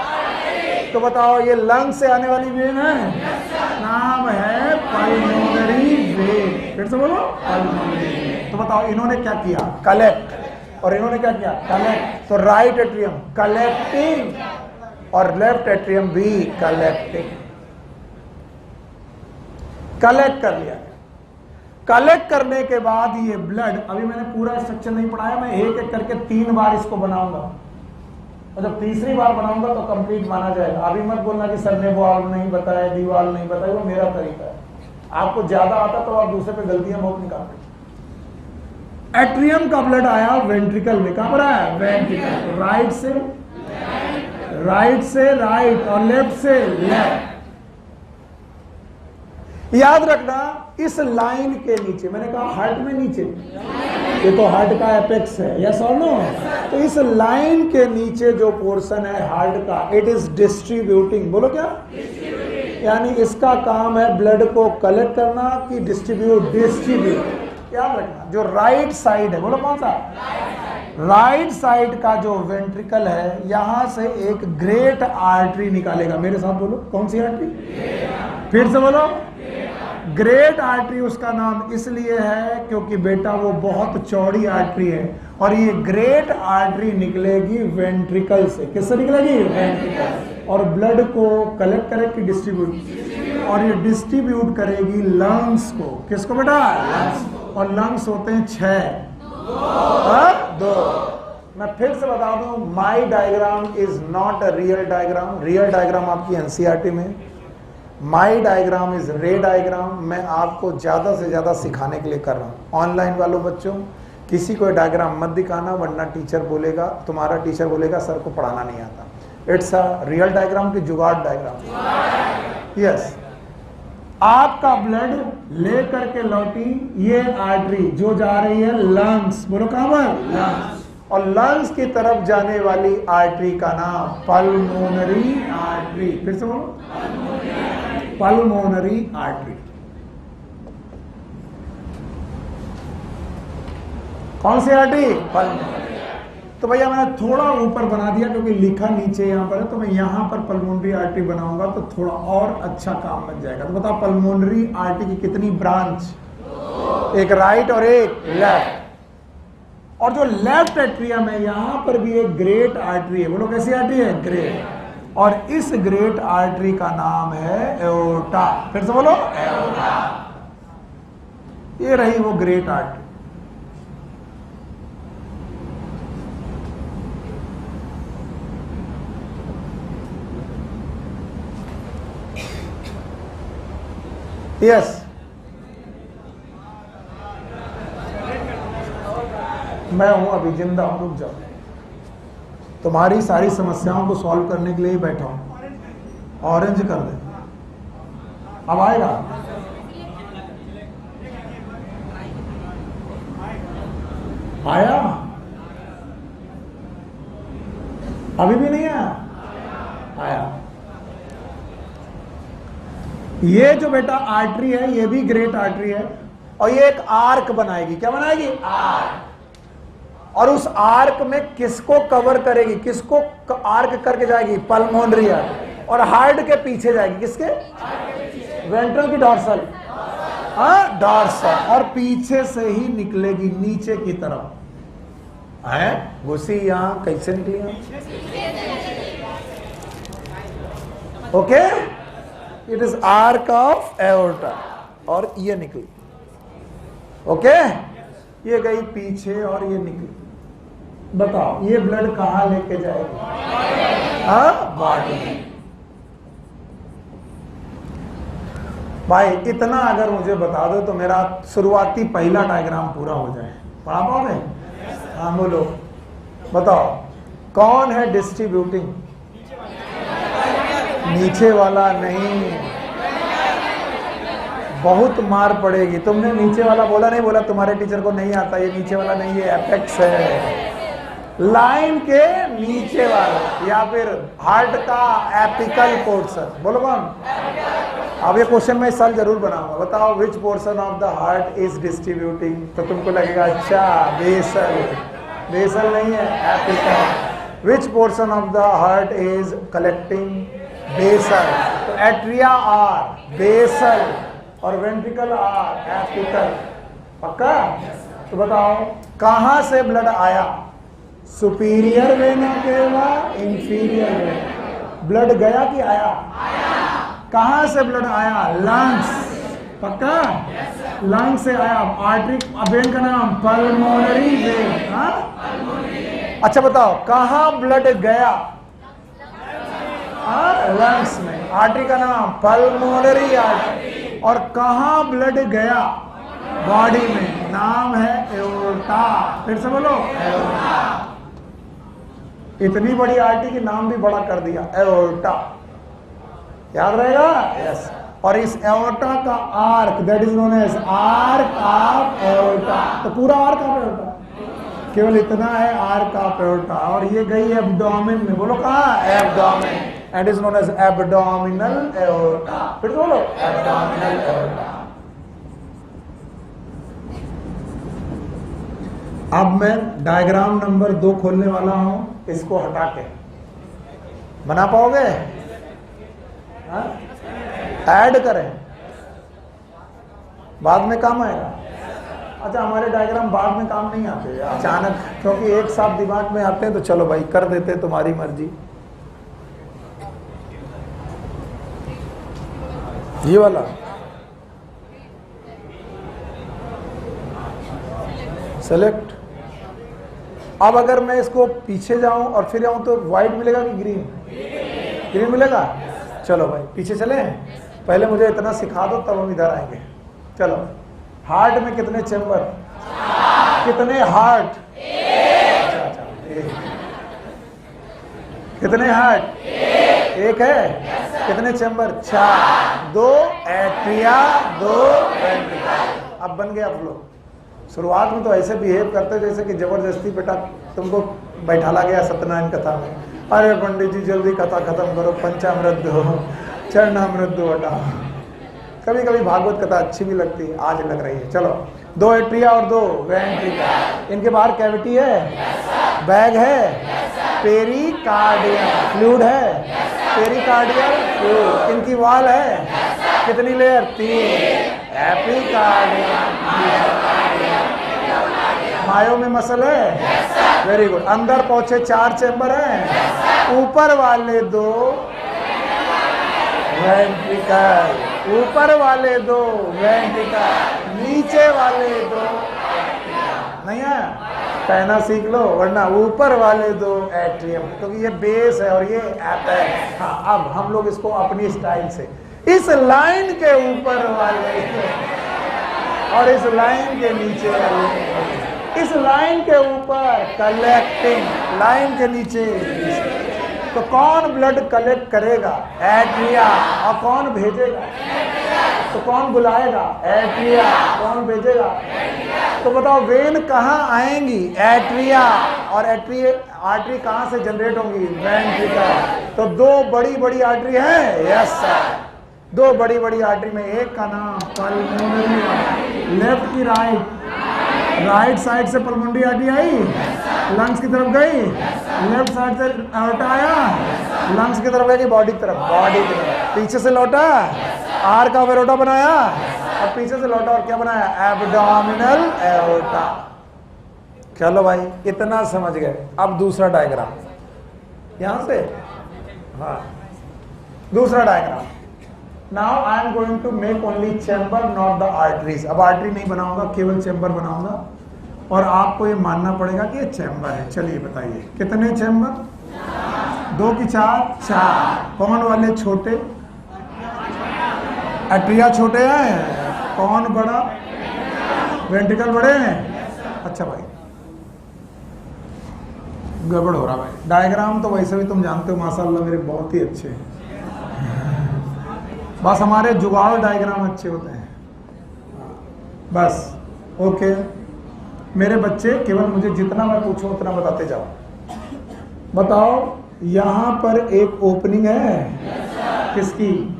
तो बताओ ये लंग्स से आने वाली वेन है, नाम है पल्मोनरी वेन। फिर से बोलो पल्मोनरी वेन। तो बताओ इन्होंने क्या किया? कलेक्ट। और इन्होंने क्या किया? कलेक्ट। तो राइट एट्रियम कलेक्टिंग और लेफ्ट एट्रियम भी कलेक्टिंग। कलेक्ट कर लिया। कलेक्ट करने के बाद ये ब्लड, अभी मैंने पूरा स्ट्रक्चर नहीं पढ़ाया, मैं एक एक करके 3 बार इसको बनाऊंगा, और जब तीसरी बार बनाऊंगा तो कंप्लीट माना जाएगा। अभी मत बोलना कि सर ने वॉल्व नहीं बताया, दीवार नहीं बताया, वो मेरा तरीका है। आपको ज्यादा आता तो आप दूसरे पे गलतियां बहुत निकालते। एट्रियम का ब्लड आया वेंट्रिकल में। कहां पर आया? वेंट्रिकल। राइट से राइट और लेफ्ट से लेफ्ट। याद रखना इस लाइन के नीचे, मैंने कहा हार्ट में नीचे, ये तो हार्ट का एपेक्स है, यस और नो? तो इस लाइन के नीचे जो पोर्शन है हार्ट का, इट इज डिस्ट्रीब्यूटिंग। बोलो क्या? यानी इसका काम है ब्लड को कलेक्ट करना कि डिस्ट्रीब्यूट। याद रखना जो राइट साइड है, बोलो कौन सा? राइट साइड का जो वेंट्रिकल है, यहां से एक ग्रेट आर्टरी निकालेगा। मेरे साथ बोलो, कौन सी आर्टरी? फिर से बोलो, ग्रेट आर्टरी। उसका नाम इसलिए है क्योंकि बेटा वो बहुत चौड़ी आर्टरी है, और ये ग्रेट आर्टरी निकलेगी वेंट्रिकल से। किससे निकलेगी? वेंट्रिकल। और ब्लड को कलेक्ट करेगी, डिस्ट्रीब्यूट, और ये डिस्ट्रीब्यूट करेगी लंग्स को। किसको बेटा? लंग्स। और लंग्स होते हैं 6, 2। मैं फिर से बता दूं, my diagram is not a real diagram. Real diagram आपकी एनसीईआरटी में, my diagram is ray diagram. मैं आपको ज्यादा से ज्यादा सिखाने के लिए कर रहा हूं। ऑनलाइन वालों बच्चों, किसी को डायग्राम मत दिखाना, वरना टीचर बोलेगा, तुम्हारा टीचर बोलेगा सर को पढ़ाना नहीं आता। इट्स अ रियल डायग्राम की जुगाड़ डायग्राम। यस, आपका ब्लड ले करके लौटी ये आर्टरी जो जा रही है लंग्स। बोलो कहां पर? लंग्स। और लंग्स की तरफ जाने वाली आर्टरी का नाम पल्मोनरी आर्टरी। फिर से बोलो, पल्मोनरी आर्टरी। कौन सी आर्टरी? पल्मोनरी। तो भैया मैंने थोड़ा ऊपर बना दिया क्योंकि लिखा नीचे यहां पर है, तो मैं यहां पर पल्मोनरी आर्टरी बनाऊंगा तो थोड़ा और अच्छा काम बन जाएगा। तो बताओ पल्मोनरी आर्टरी की कितनी ब्रांच? एक राइट और एक लेफ्ट। और जो लेफ्ट एट्रियम है यहां पर भी एक ग्रेट आर्टरी है। बोलो कैसी आर्टरी है? ग्रेट। और इस ग्रेट आर्टरी का नाम है एओर्टा। फिर से बोलो, एओर्टा। ये रही वो ग्रेट आर्टरी। यस, मैं हूं अभी जिंदा हूं, रुक जाओ। तुम्हारी सारी समस्याओं को सॉल्व करने के लिए ही बैठा हूं। ऑरेंज कर दे, अब आएगा। आया? अभी भी नहीं आया? आया। ये जो बेटा आर्टरी है ये भी ग्रेट आर्टरी है, और ये एक आर्क बनाएगी। क्या बनाएगी? आर्क। और उस आर्क में किसको कवर करेगी? किसको आर्क करके जाएगी? Pulmonary artery. और हार्ट के पीछे जाएगी। किसके? वेंट्रल की डॉर्सल। हाँ, डॉर्सल। और पीछे से ही निकलेगी नीचे की तरफ। है घुसी यहां, कैसे निकली? Okay, it is arc of aorta. और ये निकली। ओके, ये गई पीछे और ये निकली। बताओ ये ब्लड कहां लेके जाएगी? बॉडी। भाई इतना अगर मुझे बता दो तो मेरा शुरुआती पहला डायग्राम पूरा हो जाए। पढ़ा पाओगे? हाँ बोलो, बताओ कौन है डिस्ट्रीब्यूटिंग? नीचे वाला नहीं, बहुत मार पड़ेगी। तुमने नीचे वाला बोला नहीं, बोला तुम्हारे टीचर को नहीं आता, ये नीचे वाला नहीं है, एपेक्स है, लाइन के नीचे वाला, या फिर हार्ट का एपिकल पोर्शन। बोलो कौन? अब ये क्वेश्चन मैं इस साल जरूर बनाऊंगा। बताओ which portion of the heart is distributing? तो तुमको लगेगा अच्छा बेसल, बेसल नहीं है, apical. Which portion of the heart is collecting? Basal. तो एट्रिया आर बेसल और वेंट्रिकल आर एपिकल। पक्का? तो बताओ कहां से ब्लड आया? Superior vena cava, inferior vena? Blood गया कि आया? कहां से ब्लड आया? लंग्स। पक्का? लंग्स से आया। आर्टरी वेन का नाम पल्मोनरी वेन। अच्छा बताओ कहां ब्लड गया? लंग्स में। आर्टरी का नाम पल्मोनरी आर्टरी। और कहां ब्लड गया? बॉडी में। नाम है एओर्टा। फिर से बोलो, एओर्टा। इतनी बड़ी आर्टरी की नाम भी बड़ा कर दिया, एओर्टा। याद रहेगा? यस। और इस एओर्टा का arch, that is known as arch of aorta. तो पूरा आर्क ऑफ एओर्टा, केवल इतना है आर्क ऑफ एओर्टा। और ये गई एब्डोमेन में। बोलो कहाँ? Abdomen. And is known as abdominal aorta. फिर बोलो, एब्डोमिनल एओर्टा। अब मैं डायग्राम नंबर 2 खोलने वाला हूं, इसको हटा के बना पाओगे? ऐड करें, बाद में काम आएगा। अच्छा हमारे डायग्राम बाद में काम नहीं आते अचानक, क्योंकि एक साथ दिमाग में आते हैं तो चलो भाई कर देते, तुम्हारी मर्जी। ये वाला सेलेक्ट। अब अगर मैं इसको पीछे जाऊं और फिर आऊं तो व्हाइट मिलेगा कि ग्रीन? ग्रीन मिलेगा। चलो भाई पीछे चले, पहले मुझे इतना सिखा दो तब हम इधर आएंगे। चलो, हार्ट में कितने चैम्बर? कितने हार्ट? कितने हार्ट? एक है। कितने चैम्बर? 4। 2 atria, 2 ventricle. अब बन गया फ्लो। शुरुआत में तो ऐसे बिहेव करते जैसे कि जबरदस्ती बेटा तुमको बैठाला गया सत्यनारायण कथा में। अरे पंडित जी जल्दी कथा खत्म करो, पंचामृत दो, चरणामृत दो बेटा। कभी कभी भागवत कथा अच्छी भी लगती है, आज लग रही है। चलो, 2 एट्रिया और 2 वेंट्रिकल। इनके बाहर कैविटी है, बैग है, पेरिकार्डियल फ्लूइड है, पेरिकार्डियल फ्लूइड। इनकी वॉल है, कितनी लेयर? 3। एपिकार्डियल। मायो में मसल है, वेरी गुड। अंदर पहुंचे 4 चैम्बर हैं। ऊपर वाले 2 वेंट्रिकल, ऊपर वाले 2 वेंट्रिकल, नीचे वाले 2 नहीं है। कहना सीख लो वरना ऊपर वाले 2 एट्रियम, क्योंकि ये बेस है और ये एपेक्स। हाँ, अब हम लोग इसको अपनी स्टाइल से इस लाइन के ऊपर वाले और इस लाइन के नीचे वाले, इस लाइन के ऊपर कलेक्टिंग, लाइन के नीचे। तो कौन ब्लड कलेक्ट करेगा? एट्रिया। और कौन भेजेगा? तो कौन बुलाएगा? एट्रिया। कौन भेजेगा? तो बताओ वेन कहाँ आएंगी? एट्रिया। और आर्टरी कहाँ से जनरेट होंगी? वेंट्रिकल। तो 2 बड़ी बड़ी आर्टरी है। यस सर, 2 बड़ी बड़ी आर्टरी में एक का नाम पल्मोनरी, लेफ्ट की राइट साइड से पल्मोनरी आर्टरी आई, लंग्स की तरफ गई, लेफ्ट साइड से एओर्टा आया, लंग्स की तरफ गई, बॉडी की तरफ, बॉडी की तरफ, पीछे से लौटा, आर का एओर्टा बनाया और पीछे से लौटा और क्या बनाया? Abdominal aorta. चलो भाई इतना समझ गए। अब दूसरा डायग्राम यहां से, हाँ दूसरा diagram. Now I am going to make only chamber, not the arteries. अब आर्टरी नहीं बनाऊंगा, केवल चैम्बर बनाऊंगा और आपको ये मानना पड़ेगा कि ये चैम्बर है। चलिए बताइए कितने चैम्बर? 2 की 4। कौन वाले छोटे? एट्रिया छोटे हैं। कौन बड़ा? वेंट्रिकल बड़े हैं। अच्छा भाई गड़बड़ हो रहा भाई। डायग्राम तो वैसे भी तुम जानते हो माशाल्लाह मेरे बहुत ही अच्छे हैं, बस हमारे जुगाड़ डायग्राम अच्छे होते हैं बस। ओके मेरे बच्चे, केवल मुझे जितना मैं पूछूं उतना बताते जाओ। बताओ यहां पर एक ओपनिंग है किसकी?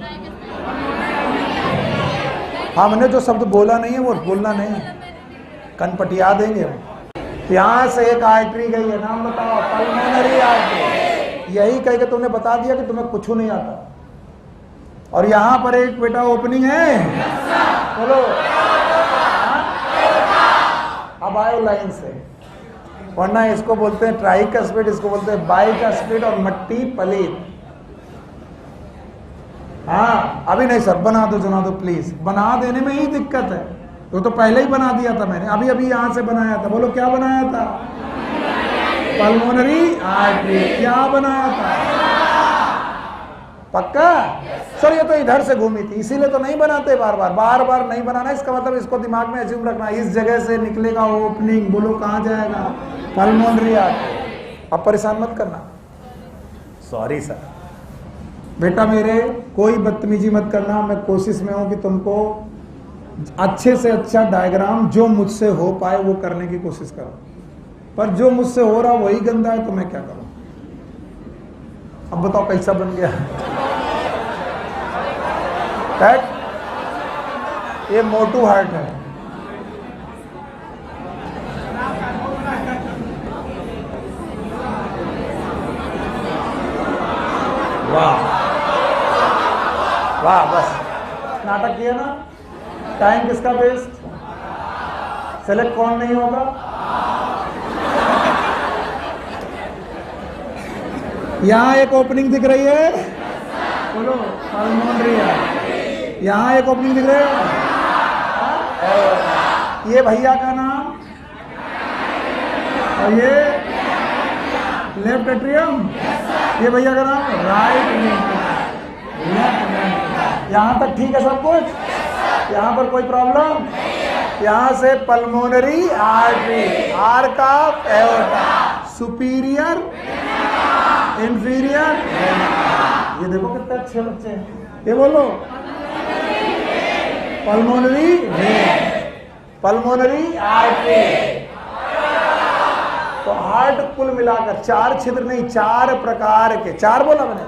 हमने जो शब्द बोला नहीं है वो बोलना नहीं, कनपटिया देंगे हम। यहां से एक आर्टरी गई है, नाम बताओ। Pulmonary artery. यही कह के तुमने बता दिया कि तुम्हें कुछ नहीं आता। और यहां पर एक बेटा ओपनिंग है, बोलो। अब आयो लाइन से, वरना इसको बोलते हैं ट्राइकस्पिड, इसको बोलते हैं बाइकस्पिड और मट्टी पलीत। हाँ अभी नहीं सर, बना दो प्लीज। बना देने में ही दिक्कत है, तो पहले ही बना दिया था मैंने, अभी अभी यहां से बनाया था। बोलो क्या बनाया था? Pulmonary artery. क्या बनाया था? पक्का? सर ये तो इधर से घूमी थी, इसीलिए तो नहीं बनाते बार बार नहीं बनाना। इसका मतलब इसको दिमाग में एज्यूम रखना, इस जगह से निकलेगा ओपनिंग। बोलो कहां जाएगा? Pulmonary artery. अब परेशान मत करना। Sorry sir. बेटा मेरे कोई बदतमीजी मत करना, मैं कोशिश में हूं कि तुमको अच्छे से अच्छा डायग्राम जो मुझसे हो पाए वो करने की कोशिश करो, पर जो मुझसे हो रहा वही गंदा है तो मैं क्या करूं? अब बताओ कैसा बन गया? ये मोटू हार्ट है। वाह वाह, बस नाटक किया ना। टाइम किसका बेस्ट? सेलेक्ट कौन नहीं होगा? यहां एक ओपनिंग दिख रही है, बोलो पल्मोनरी है। यहां एक ओपनिंग दिख रही है, ये भैया का नाम, और ये लेफ्ट एट्रियम, ये भैया का नाम राइट लेफ्ट। यहां तक ठीक है सब कुछ? यहां पर कोई प्रॉब्लम? यहां से पल्मोनरी आर्टरी, आर का एओर्टा, सुपीरियर इंफीरियर। ये देखो कितने अच्छे बच्चे हैं। ये बोलो पल्मोनरी वेन, पल्मोनरी आर्टरी। तो हार्ट कुल मिलाकर 4 छिद्र नहीं, 4 प्रकार के, 4 बोला मैंने,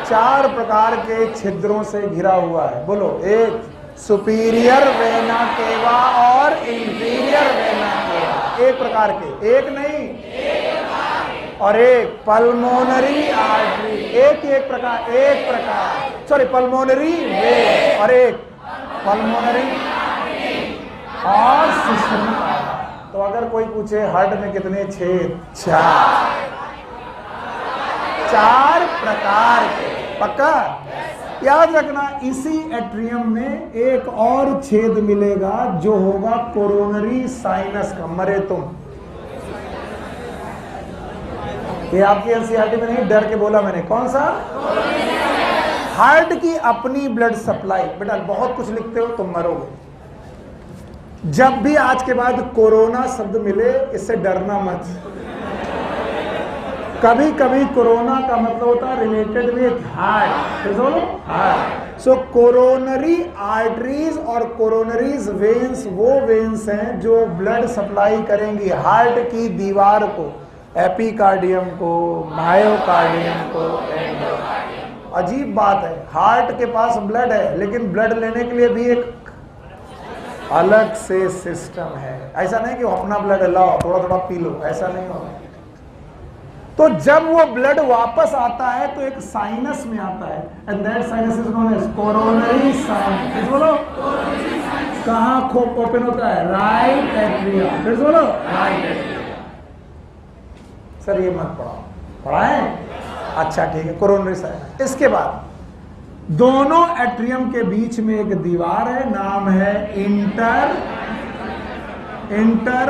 4 प्रकार के छिद्रों से घिरा हुआ है। बोलो, एक सुपीरियर वेना केवा और इंफीरियर वेना केवा, एक प्रकार के, एक नहीं, और एक पल्मोनरी आर्टरी, एक प्रकार, सॉरी पल्मोनरी वेन, और एक पल्मोनरी और सिस्टमिक। तो अगर कोई पूछे हार्ट में कितने छेद? 4 प्रकार के। पक्का याद रखना, इसी एट्रियम में एक और छेद मिलेगा जो होगा कोरोनरी साइनस का। मरे तुम, ये आपकी एनसीईआरटी में नहीं, डर के बोला मैंने। कौन सा? हार्ट की अपनी ब्लड सप्लाई। बेटा बहुत कुछ लिखते हो, तुम मरोगे। जब भी आज के बाद कोरोना शब्द मिले, इससे डरना मत। कभी कभी कोरोना का मतलब होता है related with heart. Heart. So coronary arteries और कोरोनरीज वेन्स वो वेन्स हैं जो ब्लड सप्लाई करेंगी हार्ट की दीवार को, एपिकार्डियम को, मायोकार्डियम को। अजीब बात है, हार्ट के पास ब्लड है, लेकिन ब्लड लेने के लिए भी एक अलग से सिस्टम है। ऐसा नहीं कि अपना ब्लड लाओ थोड़ा थोड़ा पी लो, ऐसा नहीं होगा। तो जब वो ब्लड वापस आता है तो एक साइनस में आता है, and that sinus is known as coronary sinus. बोलो कहां ओपन होता है? Right atrium. फिर बोलो राइट एट्रियम। सर ये मत पढ़ाओ, पढ़ाएं? अच्छा ठीक है, कोरोनरी साइनस। इसके बाद दोनों एट्रियम के बीच में एक दीवार है, नाम है इंटर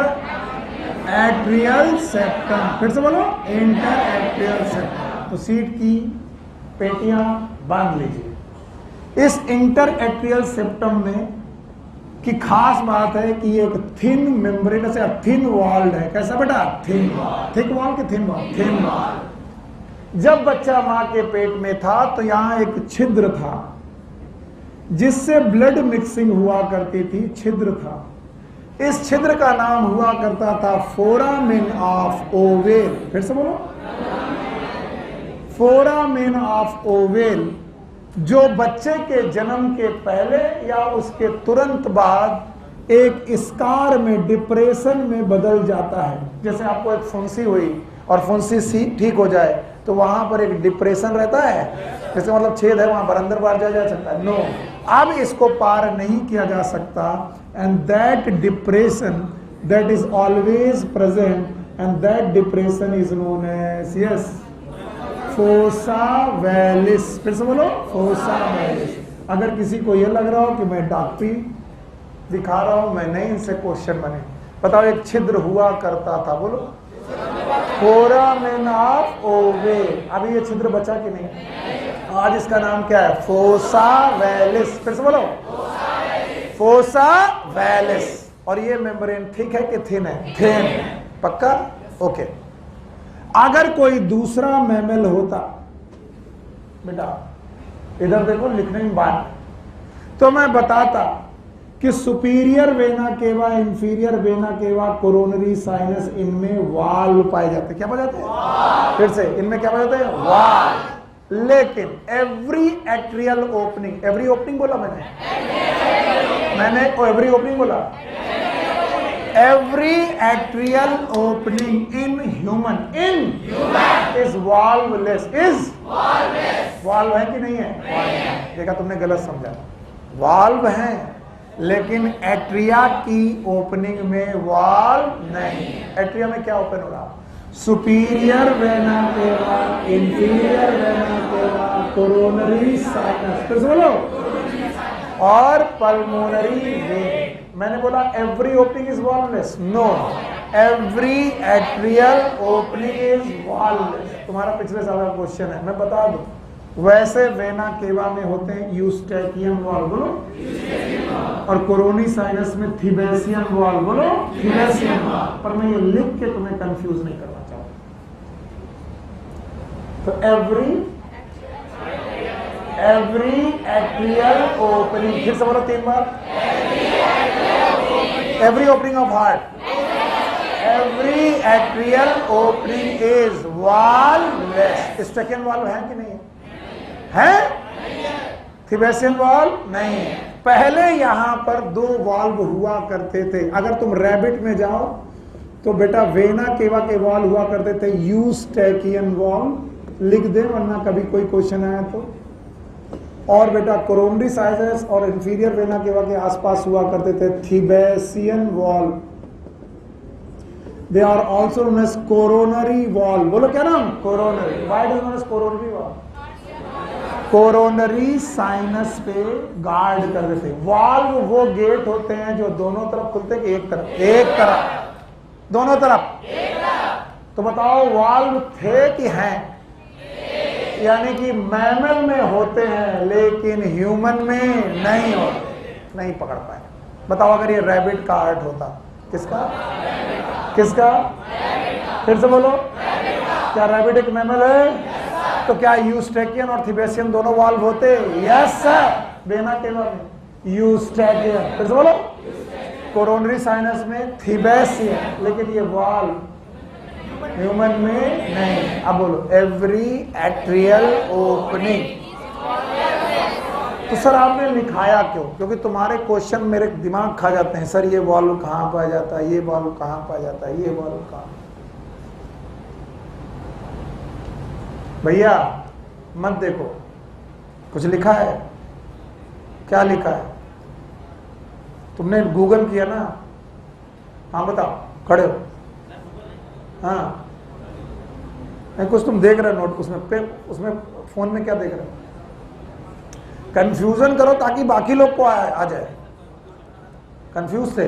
एट्रियल सेप्टम। फिर से बोलो इंटर एट्रियल सेप्टम। तो सीट की पेटियां बांध लीजिए। इस इंटर एट्रियल सेप्टम में कि खास बात है कि एक थिन मेम्ब्रेन से थिन वॉल्ड है। कैसा बेटा? Thin wall. थिक वॉल के थिन वॉल? Thin wall. जब बच्चा मां के पेट में था तो यहां एक छिद्र था जिससे ब्लड मिक्सिंग हुआ करती थी। छिद्र था, इस छिद्र का नाम हुआ करता था फोरामेन ऑफ ओवेल। फिर से बोलो, फोरामेन ऑफ ओवेल, जो बच्चे के जन्म के पहले या उसके तुरंत बाद एक स्कार में, डिप्रेशन में बदल जाता है। जैसे आपको एक फुंसी हुई और फुंसी सी ठीक हो जाए तो वहां पर एक डिप्रेशन रहता है, जैसे मतलब छेद है वहां पर, अंदर बाहर जाया जा सकता है। नो, अब इसको पार नहीं किया जा सकता। And that depression that is always present and that depression is known as, yes, fossa ovalis. फिर से बोलो, फोसा वैलिस। अगर किसी को यह लग रहा हो कि मैं डॉक्टरी दिखा रहा हूं, मैं नहीं, इनसे क्वेश्चन बने। बताओ, एक छिद्र हुआ करता था, बोलो, फोरामेन ऑफ ओवेल। अभी ये छिद्र बचा कि नहीं? आज इसका नाम क्या है? Fossa ovalis. फिर से बोलो, फोसा वैलिस। और ये मेम्ब्रेन थिक है कि थिन है? थिन। पक्का? ओके। अगर कोई दूसरा मैमल होता, बेटा इधर देखो, लिखने में बात, तो मैं बताता कि superior vena cava, inferior vena cava, coronary sinus, इनमें वाल्व पाए जाते हैं। क्या पाए जाते हैं? फिर से, इनमें क्या पाए जाते हैं? वाल्व। लेकिन every atrial opening, every opening बोला मैंने एवरी ओपनिंग बोला, every atrial opening in human is valveless. Is valve है कि नहीं है? देखा, तुमने गलत समझा। वाल्व है, लेकिन एट्रिया की ओपनिंग में वाल्व नहीं। एट्रिया में क्या ओपन हो रहा? Superior vena cava, inferior vena cava, coronary sinus, फिर से बोलो, और पल्मोनरी वेन। मैंने बोला every opening is valveless? No, every atrial opening is valveless. तुम्हारा पिछले साल का क्वेश्चन है, मैं बता दूं। वैसे वेना केवा में होते हैं यूस्टैकियन वॉल्व, बोलो, और कोरोनी साइनस में थिबेसियन वॉल्व, बोलो, थिबेसियन वॉल्व। पर मैं ये लिख के तुम्हें कंफ्यूज नहीं करना चाहता। तो एवरी एट्रियल ओपनिंग, फिर से बोलो 3 बार, every opening of heart, every atrial opening is valveless. Eustachian valve है कि नहीं है? थिबेसियन वॉल्व नहीं। पहले यहां पर 2 वाल्व हुआ करते थे। अगर तुम रैबिट में जाओ तो बेटा वेना केवा के वाल्व हुआ करते थे यूस्टैकियन वाल्व, लिख दे वरना कभी कोई क्वेश्चन आया तो। और बेटा कोरोनरी साइनस और इंफीरियर वेना केवा के आसपास हुआ करते थे Thebesian valve. They are also known as coronary valve. बोलो क्या नाम? Coronary. Why do known as coronary valve? Coronary sinus पे गार्ड करते थे। वाल्व वो गेट होते हैं जो दोनों तरफ खुलते हैं कि एक तरफ? एक तरफ। दोनों तरफ? तो बताओ वाल्व थे कि हैं? यानी कि मैमल में होते हैं लेकिन ह्यूमन में नहीं होते, नहीं पकड़ पाए। बताओ अगर ये रैबिट का हार्ट होता, किसका? किसका? फिर से बोलो, क्या रैबिट एक मैमल है? तो क्या यूस्टैकियन और थिबेसियन दोनों वाल्व होते? यस सर, वेना केवा में यूस्टैकियन। फिर से बोलो, कोरोनरी साइनस में थिबेसियन, लेकिन ये वाल्व ह्यूमन में नहीं। अब बोलो एवरी एट्रियल ओपनिंग। तो सर आपने लिखाया क्यों? क्योंकि तुम्हारे क्वेश्चन मेरे दिमाग खा जाते हैं। सर ये वाल्व कहाँ पाया जाता है, ये वाल्व कहाँ पाया जाता है, ये वाल्व कहाँ? भैया मत देखो, कुछ लिखा है? क्या लिखा है? तुमने गूगल किया ना? हाँ बताओ, खड़े हो। हाँ नहीं, कुछ तुम देख रहे हो नोट, उसमें फोन में क्या देख रहे हो? कंफ्यूजन करो ताकि बाकी लोग को आ जाए। कंफ्यूज थे,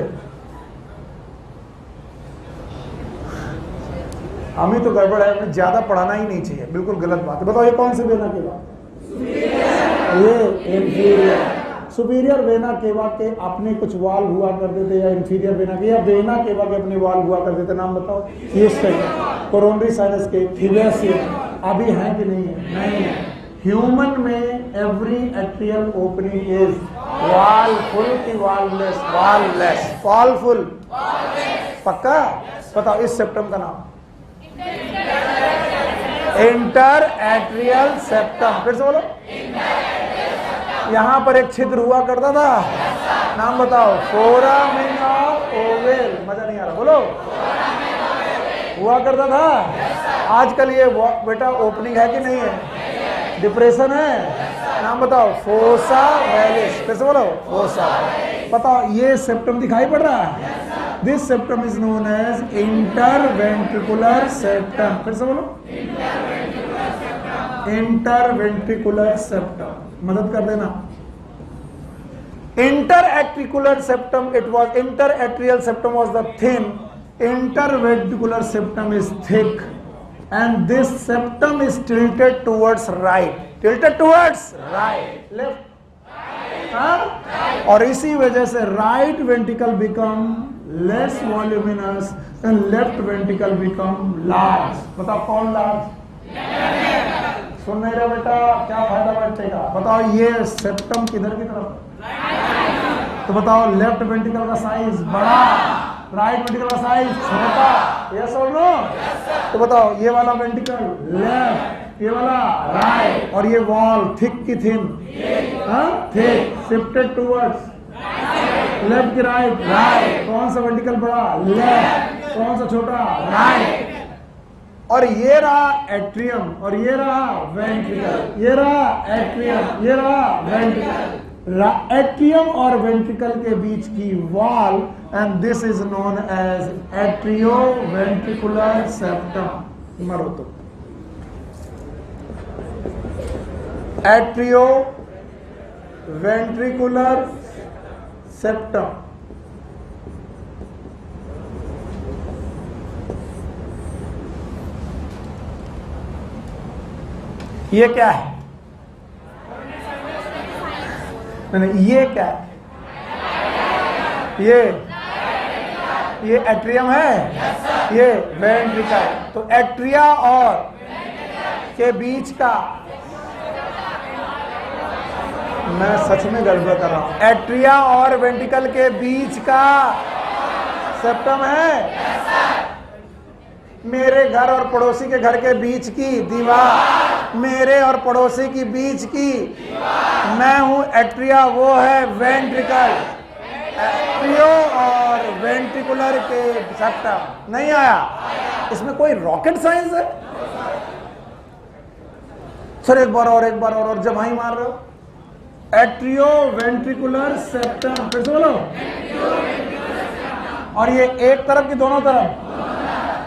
हम ही तो गड़बड़ है। हमें ज्यादा पढ़ाना ही नहीं चाहिए, बिल्कुल गलत बात है। बताओ ये कौन से वेना केवा? ये इंफीरियर। सुपीरियर वेना केवा के अपने कुछ वाल हुआ करते थे, या इंफीरियर वेना के या वेना केवा के अपने वाल हुआ करते थे, नाम बताओ। ये कोरोनरी साइनस के, थिवेसियन, अभी है कि नहीं है? नहीं है। ह्यूमन में एवरी एट्रियल ओपनिंग इज वालफुल की वाललेस? वाललेस। फॉलफुल? पक्का? बताओ इस सेप्टम का नाम। Inter atrial septum. फिर से बोलो। यहां पर एक छिद्र हुआ करता था, नाम बताओ। Foramen of oval. मजा नहीं आ रहा, बोलो। हुआ करता था। आजकल ये बेटा ओपनिंग है कि नहीं है? डिप्रेशन है, नाम बताओ। फोसा वेलिस। फिर से बोलो। फोसा। बताओ ये सेप्टम दिखाई पड़ रहा है? This septum is known as interventricular septum. फिर से बोलो। Interventricular septum. मदद कर देना। Interatricular septum, it was interatrial septum was the thin, interventricular septum is thick, and this septum is tilted towards right. Tilted towards right. Left. और इसी वजह से right ventricle become less voluminous and left ventricle become large. बताओ कौन large? सुन नहीं रहा बेटा, क्या फायदा बैठेगा? बताओ ये सेप्टम किधर की तरफ? तो बताओ लेफ्ट वेंट्रिकल का साइज बड़ा, राइट वेंट्रिकल का साइज छोटा। यस और नो? तो बताओ ये वाला वेंट्रिकल लेफ्ट, ये वाला राइट, और ये वॉल थिक की thin? Thick. Shifted towards left की राइट? राइट। कौन सा वेंट्रिकल बड़ा? लेफ्ट। कौन सा छोटा? राइट। और ये रहा एट्रियम, और ये रहा वेंट्रिकल। ये रहा एट्रियम, ये रहा वेंट्रिकल। एट्रियम और वेंट्रिकल के बीच की wall, and this is known as atrioventricular septum. मरो तो। Atrioventricular septum. ये क्या है? नहीं, ये क्या है? ये एट्रियम है, ये वेंट्रिकल। तो एट्रिया और के बीच का, मैं सच में गड़बड़ कर रहा हूं, एट्रिया और वेंट्रिकल के बीच का सेप्टम है। मेरे घर और पड़ोसी के घर के बीच की दीवार, मेरे और पड़ोसी की बीच की, मैं हूं एट्रिया, वो है वेंट्रिकल। एट्रियो और वेंट्रिकुलर के सेप्टम। नहीं आया? इसमें कोई रॉकेट साइंस है? सर एक बार और जमाई मार रहे हो। Atrio ventricular septum. फिर से बोलो। और ये एक तरफ की दोनों तरफ?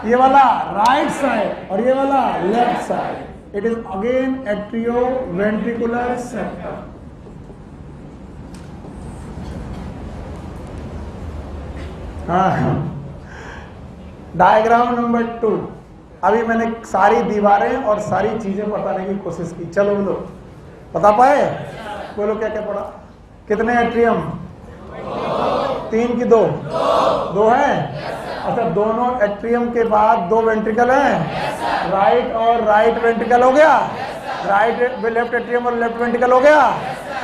ये वाला राइट साइड और ये वाला left side. It is again atrio ventricular septum. Diagram number 2। अभी मैंने सारी दीवारें और सारी चीजें बताने की कोशिश की। चलो बोलो, बता पाए? बोलो क्या क्या पढ़ा? कितने एट्रियम? 3 की 2 है। अच्छा, दोनों एट्रियम के बाद 2 वेंट्रिकल हैं। राइट और राइट वेंट्रिकल हो गया, राइट लेफ्ट एट्रियम और लेफ्ट वेंट्रिकल हो गया।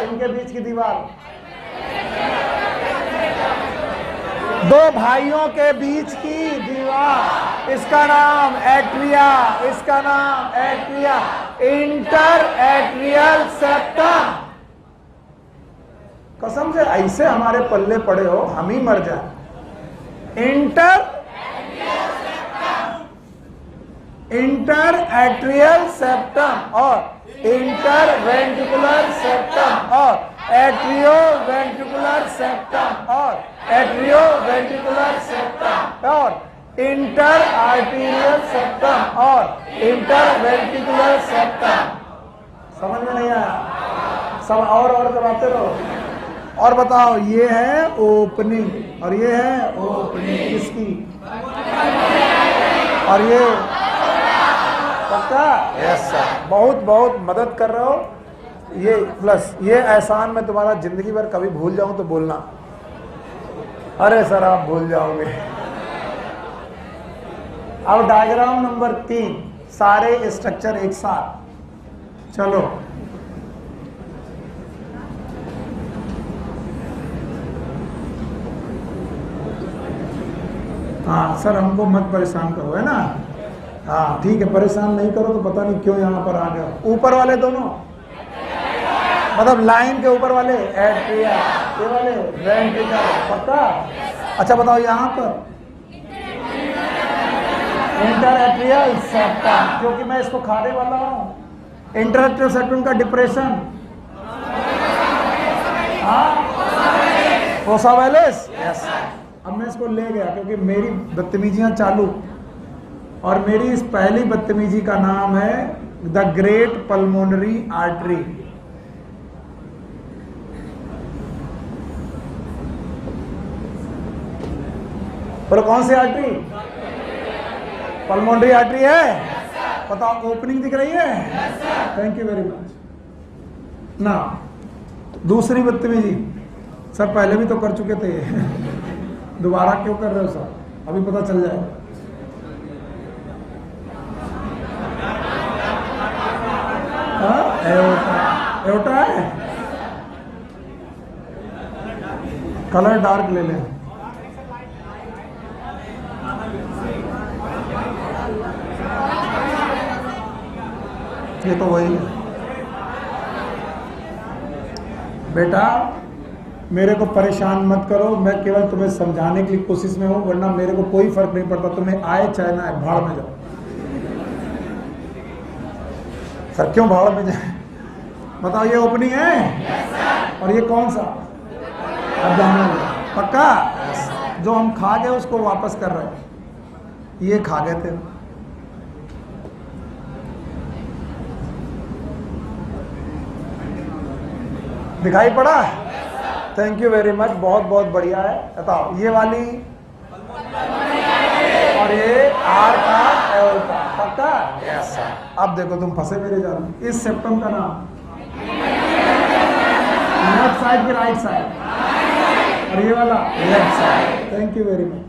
इनके बीच की दीवार, 2 भाइयों के बीच की दीवार, इसका नाम एट्रिया, इसका नाम एट्रिया। Inter atrial septum. कसम से ऐसे हमारे पल्ले पड़े हो हम ही मर जाए। इंटर एट्रियल सेप्टम और इंटर वेंट्रिकुलर सेप्टम और एट्रियो वेंट्रिकुलर सेप्टम और एट्रियो वेंट्रिकुलर सेप्टम और इंटर आर्टीरियल सेप्टम और इंटर वेंट्रिकुलर सेप्टम। समझ में नहीं आया? सब और करवाते रहो। और बताओ, ये है ओपनिंग और ये है ओपनिंग इसकी, और ये पक्का? Yes sir. बहुत बहुत मदद कर रहे हो। ये प्लस ये एहसान मैं तुम्हारा जिंदगी भर कभी भूल जाऊं तो बोलना, अरे सर आप भूल जाओगे। अब डायग्राम नंबर 3, सारे स्ट्रक्चर एक साथ। चलो हाँ सर हमको मत परेशान करो, है ना। हाँ ठीक है, परेशान नहीं करो तो पता नहीं क्यों यहाँ पर आ गए। ऊपर वाले दोनों, मतलब लाइन के ऊपर वाले एट्रिया, ये वाले वेंट्रिकल, पक्का। अच्छा बताओ यहाँ पर इंटर एट्रियल सेप्टम, क्योंकि मैं इसको खाने वाला हूँ। इंटर एट्रियल सेप्टम का डिप्रेशन, हाँ फोसा वैलिस, यस। अब मैं इसको ले गया क्योंकि मेरी बदतमीजियां चालू, और मेरी इस पहली बदतमीजी का नाम है द ग्रेट पल्मोनरी आर्टरी। बोलो कौन सी आर्टरी? पल्मोनरी आर्टरी है। बताओ ओपनिंग दिख रही है? थैंक यू वेरी मच ना। दूसरी बदतमीजी, सर पहले भी तो कर चुके थे दोबारा क्यों कर रहे हो सर? अभी पता चल जाएगा। एओर्टा है, कलर डार्क ले लें। ये तो वही है बेटा, मेरे को परेशान मत करो, मैं केवल तुम्हें समझाने की कोशिश में हूं, वरना मेरे को कोई फर्क नहीं पड़ता, तुम्हें आए चाहे ना आए, भाड़ में जाओ। सर क्यों भाड़ में जाए? बताओ ये ओपनिंग है और ये कौन सा? अब जाना पक्का। जो हम खा गए उसको वापस कर रहे हैं, ये खा गए थे। दिखाई पड़ा? थैंक यू वेरी मच, बहुत बहुत बढ़िया है। बताओ ये वाली और ये आर का एओर्टा, पक्का? Yes sir. अब देखो तुम फंसे मेरे जाल में। इस सेप्टम का नाम, लेफ्ट साइड की राइट साइड, और ये वाला left side. Thank you very much.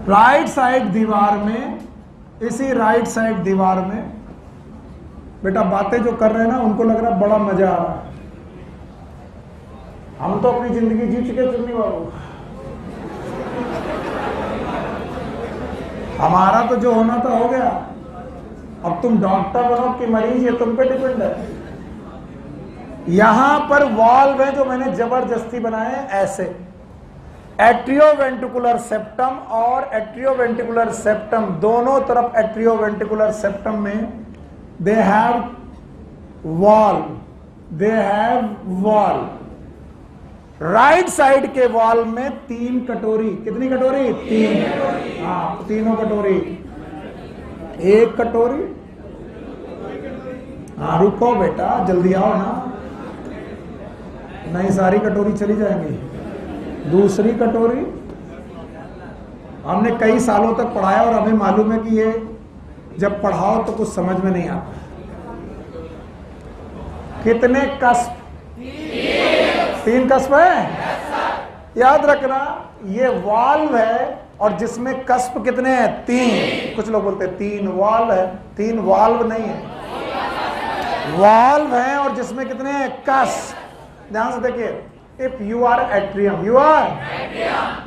Right side दीवार में, इसी राइट साइड दीवार में बेटा बातें जो कर रहे हैं ना, उनको लग रहा है बड़ा मजा आ रहा है। हम तो अपनी जिंदगी जी चुके चुनने वालों, हमारा तो जो होना था हो गया। अब तुम डॉक्टर बनो कि मरीज, ये तुम पे डिपेंड है। यहां पर वॉल्व है जो मैंने जबरदस्ती बनाए ऐसे, एट्रियोवेंट्रिकुलर सेप्टम और एट्रियोवेंट्रिकुलर सेप्टम दोनों तरफ। एट्रियोवेंट्रिकुलर सेप्टम में they have valve, they have valve. Right side के वॉल में 3 कटोरी, कितनी कटोरी? 3। हाँ तीनों कटोरी, 1 कटोरी। हाँ रुको बेटा, जल्दी आओ ना, नहीं सारी कटोरी चली जाएंगी। दूसरी कटोरी। हमने कई सालों तक पढ़ाया और हमें मालूम है कि ये जब पढ़ाओ तो कुछ समझ में नहीं आता। कितने कस्प? 3 कस्प है। याद रखना, ये वाल्व है और जिसमें कस्प कितने हैं? 3। कुछ लोग बोलते हैं 3 वाल्व है, 3 वाल्व नहीं है, वाल्व है और जिसमें कितने हैं? कस्प। ध्यान से देखिए, if you are atrium, you are,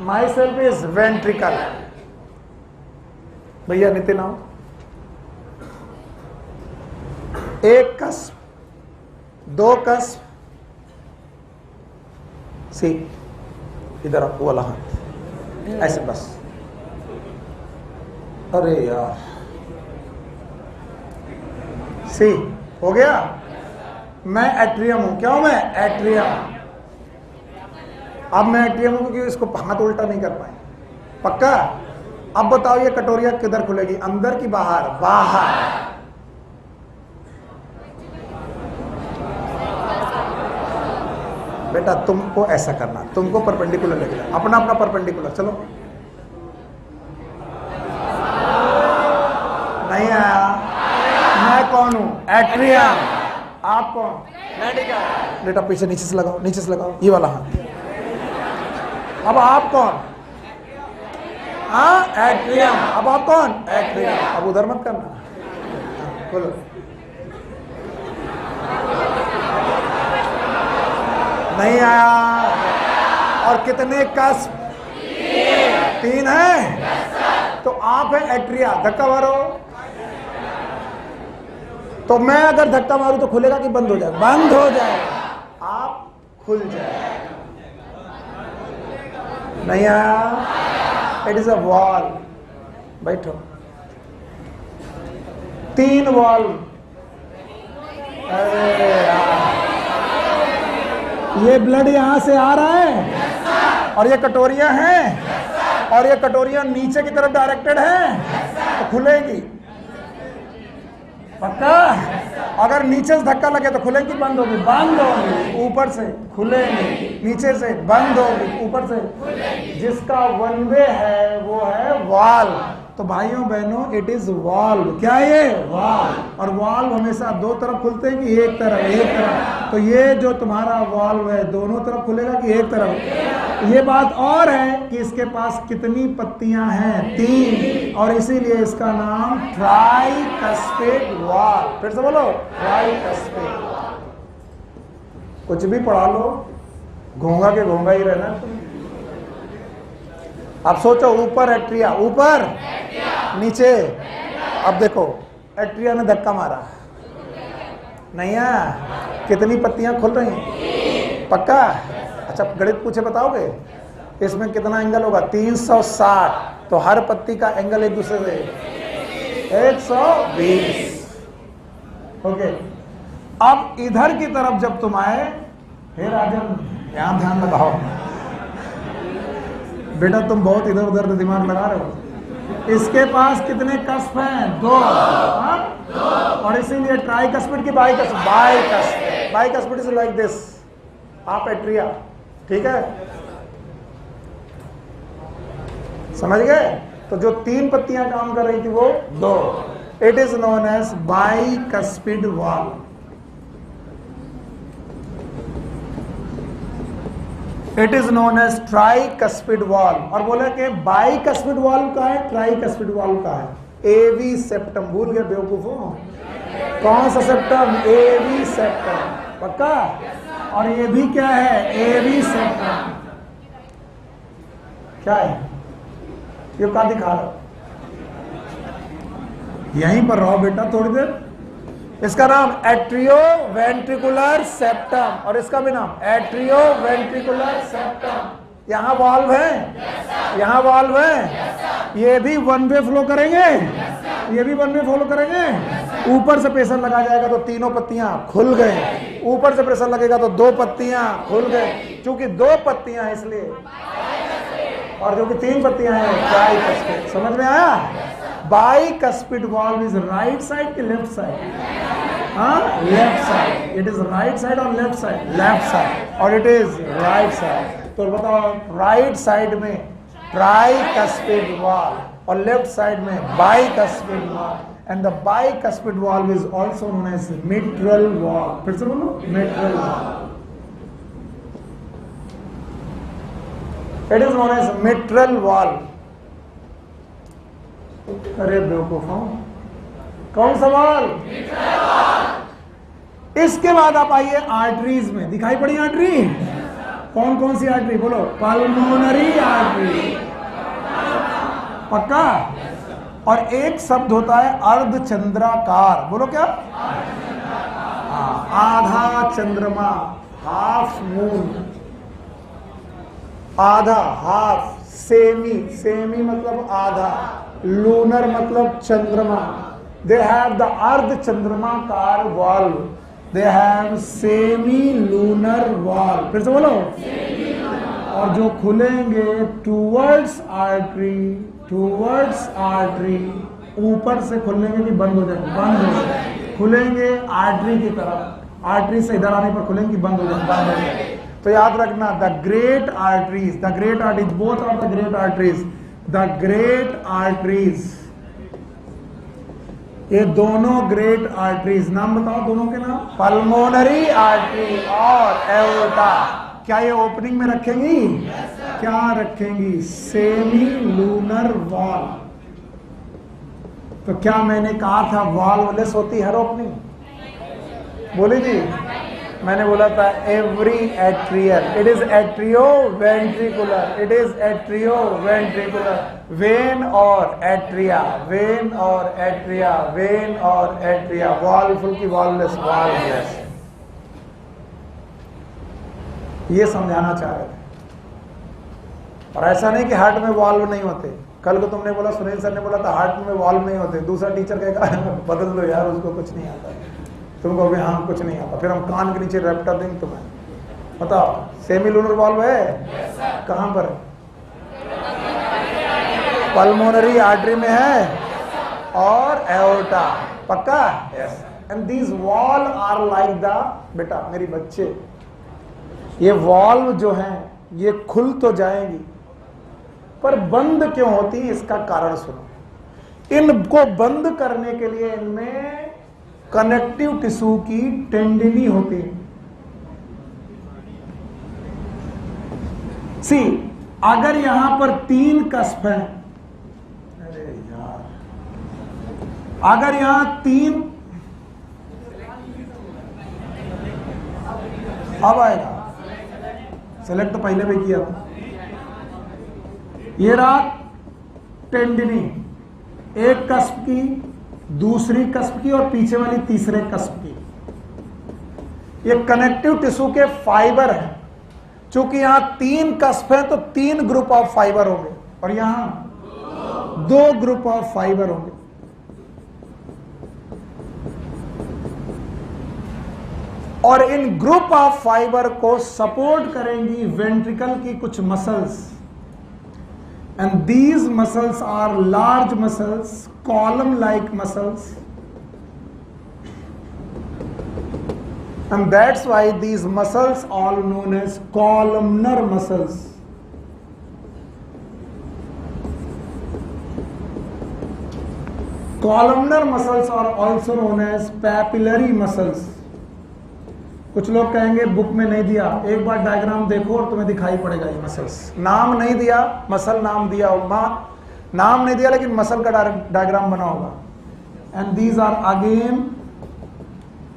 myself is ventricle. भैया नितिन आओ। 1 कस्प, 2 कस्प, सी इधर वो वाला हाथ ऐसे बस। अरे यार, सी हो गया। मैं एट्रियम हूं, क्या हूं मैं? एट्रियम। अब मैं एट्रियम हूं क्योंकि इसको हाथ उल्टा नहीं कर पाए, पक्का? अब बताओ ये कटोरिया किधर खुलेगी, अंदर की बाहर? बाहर। बेटा तुमको ऐसा करना, तुमको परपेंडिकुलर लगेगा, अपना अपना परपेंडिकुलर। चलो, नहीं आया। मैं कौन हूं? एट्रियम। आप कौन? मेडिकल। बेटा पीछे नीचे से लगाओ, नीचे से लगाओ, ये वाला हाथ। अब आप कौन? हाँ, एट्रियम। अब आप कौन? एट्रियम। अब उधर मत करना, बोलो। नहीं आया। और कितने कस्प? 3 है। तो आप है एट्रिया, धक्का मारो। तो मैं अगर धक्का मारूं तो खुलेगा कि बंद हो जाएगा? बंद हो जाएगा। आप खुल जाएगा। नहीं आया। It is a wall. बैठो। 3 वॉल। अरे यार, ये ब्लड यहां से आ रहा है और ये कटोरियां हैं और ये कटोरियां नीचे की तरफ डायरेक्टेड हैं, तो खुलेगी पक्का। अगर नीचे से धक्का लगे तो खुलेगी, बंद होगी? बंद होगी। ऊपर से खुलेगी, नीचे से बंद होगी, ऊपर से। जिसका वन वे है वो है वॉल। तो भाइयों बहनों, इट इज वॉल्व। क्या है ये? वॉल्व। और वॉल्व हमेशा 2 तरफ खुलते हैं कि एक तरफ? एक तरफ। तो ये जो तुम्हारा वॉल्व है दोनों तरफ खुलेगा कि एक तरफ? ये बात और है कि इसके पास कितनी पत्तियां हैं? 3। और इसीलिए इसका नाम ट्राइकस्पिड वॉल्व। फिर से बोलो, ट्राइकस्पिड। कुछ भी पढ़ा लो, घोंगा के घोंगा ही रहना तुम। अब सोचो, ऊपर एट्रिया, ऊपर नीचे। अब देखो, एट्रिया ने धक्का मारा, नहीं है? कितनी पत्तियां खुल रही हैं? पक्का? अच्छा गणित पूछे बताओगे? इसमें कितना एंगल होगा? 360। तो हर पत्ती का एंगल एक दूसरे से 120। ओके। अब इधर की तरफ जब तुम आए, हे राजन यहां ध्यान लगाओ बेटा, तुम बहुत इधर उधर दिमाग लगा रहे हो। इसके पास कितने कस्प हैं? 2। और इसीलिए ट्राइकस्पिड की bicuspid. Bicuspid is like this. आप एट्रिया, ठीक है? समझ गए? तो जो 3 पत्तियां काम कर रही थी वो 2। It is known as bicuspid valve. It is known as tricuspid valve. और बोले कि बाइकस्पिड वॉल्व का है, ट्राइकस्पिड वॉल्व का है। एवी सेप्टम। भूल गए बेवकूफों? कौन सा सेप्टम? एवी सेप्टम। पक्का? और ये भी क्या है? एवी सेप्टम। क्या है ये? क्या दिखा रहा? यहीं पर रहो बेटा थोड़ी देर। इसका नाम एट्रियो वेंट्रिकुलर सेप्टम। और इसका भी नाम एट्रियो वेंट्रिकुलर सेप्टम। यहाँ वॉल्व है, यहाँ वॉल्व है। ये भी वन वे फ्लो करेंगे, ये भी वन वे फ्लो करेंगे। ऊपर से प्रेशर लगा जाएगा तो 3 पत्तियां खुल गए, ऊपर से प्रेशर लगेगा तो 2 पत्तियां खुल गए। क्योंकि 2 पत्तियां हैं इसलिए, और जो कि 3 पत्तियां हैं ट्राइकस्पिड। समझ में आया? Bicuspid valve is right side की लेफ्ट साइड? हाँ, left side. It is right side और लेफ्ट साइड? Left side. और इट इज राइट साइड। तो बताओ, राइट साइड में ट्राइकस्पिड वॉल्व और लेफ्ट साइड में bicuspid valve. And the bicuspid valve is also known as mitral valve. फिर से बोलो, mitral valve. It is known as mitral valve. अरे बेवकूफों, कौन सा वॉल्व? इसके बाद आप आइए आर्टरीज में। दिखाई पड़ी आर्टरी? कौन कौन सी आर्टरी? बोलो। Pulmonary artery. पक्का? और एक शब्द होता है अर्धचंद्राकार। बोलो क्या? आधा चंद्रमा, हाफ मून। आधा, हाफ। सेमी, सेमी मतलब आधा। लूनर मतलब चंद्रमा। दे हैव द अर्ध चंद्रमाकार valve. They have semi lunar valve. फिर से बोलो। और जो खुलेंगे टूवर्ड्स आर्टरी, टूवर्ड्स आर्टरी। ऊपर से खुलेंगे भी बंद हो जाएंगे, बंद हो जाएंगे। खुलेंगे आर्टरी की तरफ, आर्टरी से इधर आने पर खुलेंगे, बंद हो जाएंगे, बंद हो जाएंगे। तो याद रखना, the great arteries, the great arteries, both are the great arteries, the great arteries ये दोनों ग्रेट आर्टरीज, नाम बताओ दोनों के नाम। पल्मोनरी आर्टरी और एओर्टा, क्या ये ओपनिंग में रखेंगी? क्या रखेंगी? Semi lunar wall. तो क्या मैंने कहा था वॉल्वलेस होती हर ओपनिंग? बोली थी? मैंने बोला था every atrial, it is atrio ventricular, it is atrio ventricular. When और एट्रिया, वेन और एट्रिया, वेन और एट्रिया, वॉल्वफुल की वॉल्वलेस, वॉल्वलेस। ये समझाना चाह रहे थे। और ऐसा नहीं कि हार्ट में वॉल्व नहीं होते। कल को तुमने बोला, सुनील सर ने बोला था हार्ट में वॉल्व नहीं होते, दूसरा टीचर कहेगा बदल दो यार, उसको कुछ नहीं आता, तुमको भी हाँ कुछ नहीं आता, फिर हम कान के नीचे रैप्टा देंगे तुम्हें। बताओ सेमी लूनर वॉल्व है? yes, कहां पर? पल्मोनरी आर्टरी में है और एओर्टा, पक्का? Yes. And these wall are like the, बेटा मेरी बच्चे, ये वॉल्व जो है ये खुल तो जाएंगी पर बंद क्यों होती है, इसका कारण सुनो। इनको बंद करने के लिए इनमें कनेक्टिव टिश्यू की टेंडिनी होती है। सी, अगर यहां पर 3 कस्प हैं, अरे यार, अगर यहां 3, अब आएगा, सेलेक्ट तो पहले भी किया था। ये रहा टेंडिनी, एक कस्प की, दूसरी कस्प की और पीछे वाली तीसरे कस्प की। ये कनेक्टिव टिश्यू के फाइबर हैं। चूंकि यहां 3 कस्प हैं तो 3 ग्रुप ऑफ फाइबर होंगे और यहां 2 ग्रुप ऑफ फाइबर होंगे। और इन ग्रुप ऑफ फाइबर को सपोर्ट करेंगी वेंट्रिकल की कुछ muscles, and these muscles are large muscles, column like muscles, and that's why these muscles are known as columnar muscles. Columnar muscles are also known as papillary muscles. कुछ लोग कहेंगे book में नहीं दिया, एक बार डायग्राम देखो और तुम्हें दिखाई पड़ेगा ये मसल्स। नाम नहीं दिया, मसल नाम दिया होगा, नाम नहीं दिया लेकिन मसल का डायग्राम बना होगा। And these are again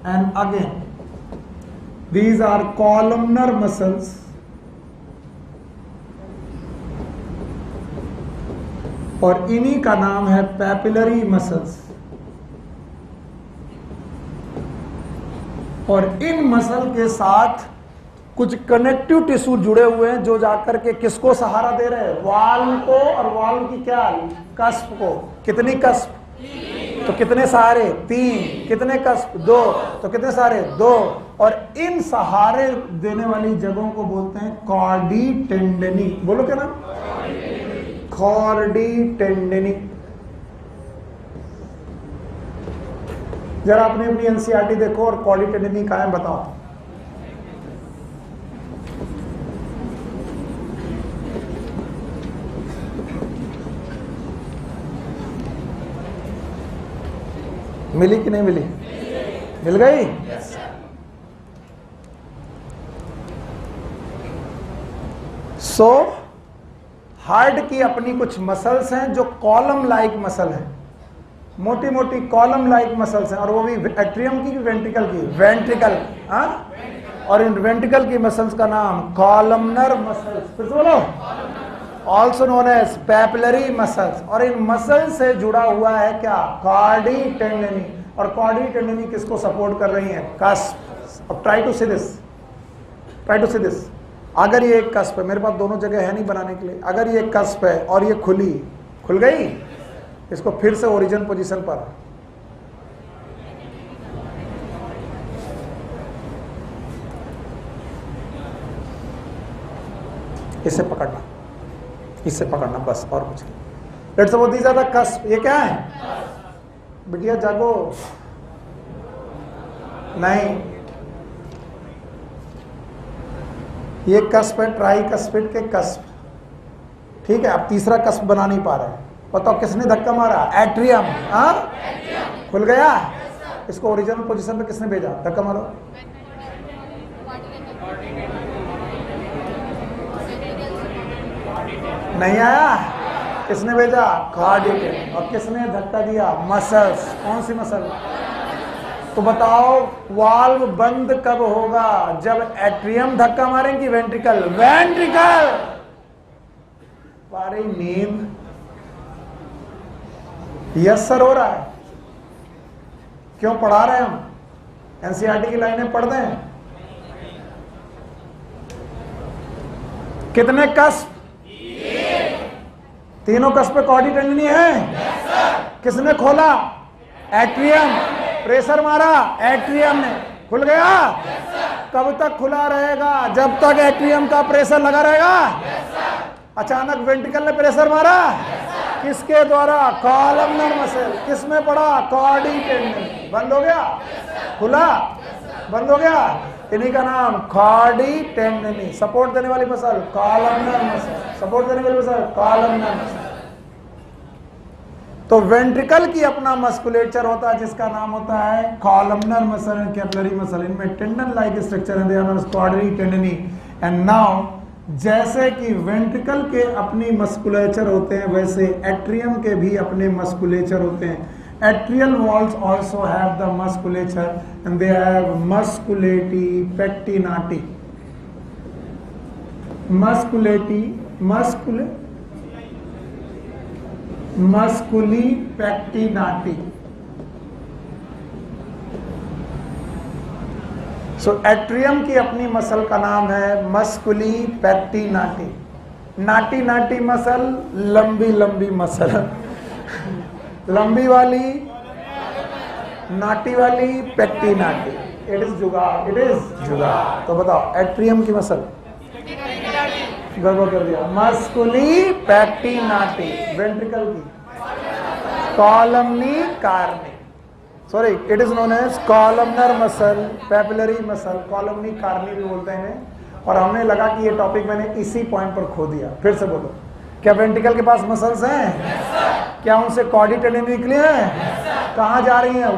and again, these are columnar muscles, और इन्हीं का नाम है papillary muscles। और इन मसल के साथ कुछ कनेक्टिव टिश्यू जुड़े हुए हैं जो जाकर के किसको सहारा दे रहे हैं? वाल्व को, और वाल्व की क्या, कस्प को। कितनी कस्प? तो कितने सहारे? 3। कितने कस्प? 2। तो कितने सहारे? 2। और इन सहारे देने वाली जगहों को बोलते हैं कॉर्डी टेंडनी। बोलो क्या नाम? कॉर्डी टेंडनी। जरा अपनी अपनी एनसीईआरटी देखो और कॉर्डी टेंडनी कहाँ है बताओ। मिली कि नहीं मिली? मिल गई? सो हार्ट की अपनी कुछ मसल्स हैं जो कॉलम लाइक मसल हैं, मोटी मोटी कॉलम लाइक मसल्स हैं, और वो भी एट्रियम की वेंट्रिकल की? वेंट्रिकल। हाँ, और इन वेंट्रिकल की मसल्स का नाम कॉलमनर मसल्स। फिर से बोलो, also known as papillary muscles. और इन मसल से जुड़ा हुआ है क्या? Chordae tendineae. और कॉर्डी टेंडनी किसको सपोर्ट कर रही है? कस्प। अब try to see this, try to see this. अगर ये एक कस्प है, मेरे पास दोनों जगह है नहीं बनाने के लिए, अगर ये कस्प है और ये खुल गई, इसको फिर से ओरिजिन पोजीशन पर, इसे पकड़ना, इससे पकड़ना बस, और कुछ नहीं। Let's suppose these are the cusp. ये क्या है? बिटिया जागो, नहीं, ये कस्प है, ट्राई कस्पिड के कस्प। ठीक है, अब तीसरा कस्प बना नहीं पा रहे, बताओ किसने धक्का मारा? एट्रियम। हाँ, खुल गया? इसको ओरिजिनल पोजीशन पे किसने भेजा? धक्का मारो। नहीं आया? किसने भेजा? कार्डियक। और किसने धक्का दिया? मसल्स। कौन सी मसल? तो बताओ वाल्व बंद कब होगा? जब एट्रियम धक्का मारेंगे, वेंट्रिकल? वेंट्रिकल। बारी नींद। यस सर हो रहा है। क्यों पढ़ा रहे हैं हम? एनसीईआरटी की लाइनें पढ़ दें? कितने कस्प? तीनों कस्प पे कॉर्डी टेंडनी है। किसने खोला? एट्रियम। प्रेशर मारा एट्रियम ने, खुल गया? कब तक खुला रहेगा? जब तक एट्रियम का प्रेशर लगा रहेगा। अचानक वेंट्रिकल ने प्रेशर मारा, किसके द्वारा? Columnar muscle. किसमें पड़ा? कॉर्डी टेंडनी। बंद हो गया? खुला? बंद हो गया? इन्हीं का नाम कॉर्डी टेंडनी। सपोर्ट देने वाली मसल कॉलमनर मसल। सपोर्ट देने वाली मसल कॉलमनर मसल। तो वेंट्रिकल की अपना मस्कुलेचर होता है जिसका नाम होता है columnar muscle and capillary muscle. इनमें टेंडन लाइक स्ट्रक्चर है, they are known as chordae tendineae. And now जैसे कि वेंट्रिकल के अपनी मस्कुलेचर होते हैं, वैसे एट्रियम के भी अपने मस्कुलेचर होते हैं। Atrial walls also have the musculature and they have musculati pectinati. Musculi pectinati. So atrium की अपनी मसल का नाम है musculi pectinati. नाटी मसल, लंबी मसल। लंबी वाली, नाटी वाली, पेक्टिनाटी। इट इज जुगाड़, इट इज जुगाड़। तो बताओ एट्रियम की मसल गड़बड़ कर दिया। मस्कुली पेक्टिनाटी। वेंट्रिकल की columnae carneae, sorry it is known as columnar muscle, papillary muscle, columnae carneae भी बोलते हैं। और हमने लगा कि ये टॉपिक मैंने इसी पॉइंट पर खो दिया। फिर से बोलो, क्या वेंट्रिकल के पास मसल्स हैं? क्या उनसे कॉर्डी टेंडनी निकली है? कहाँ जा रही है?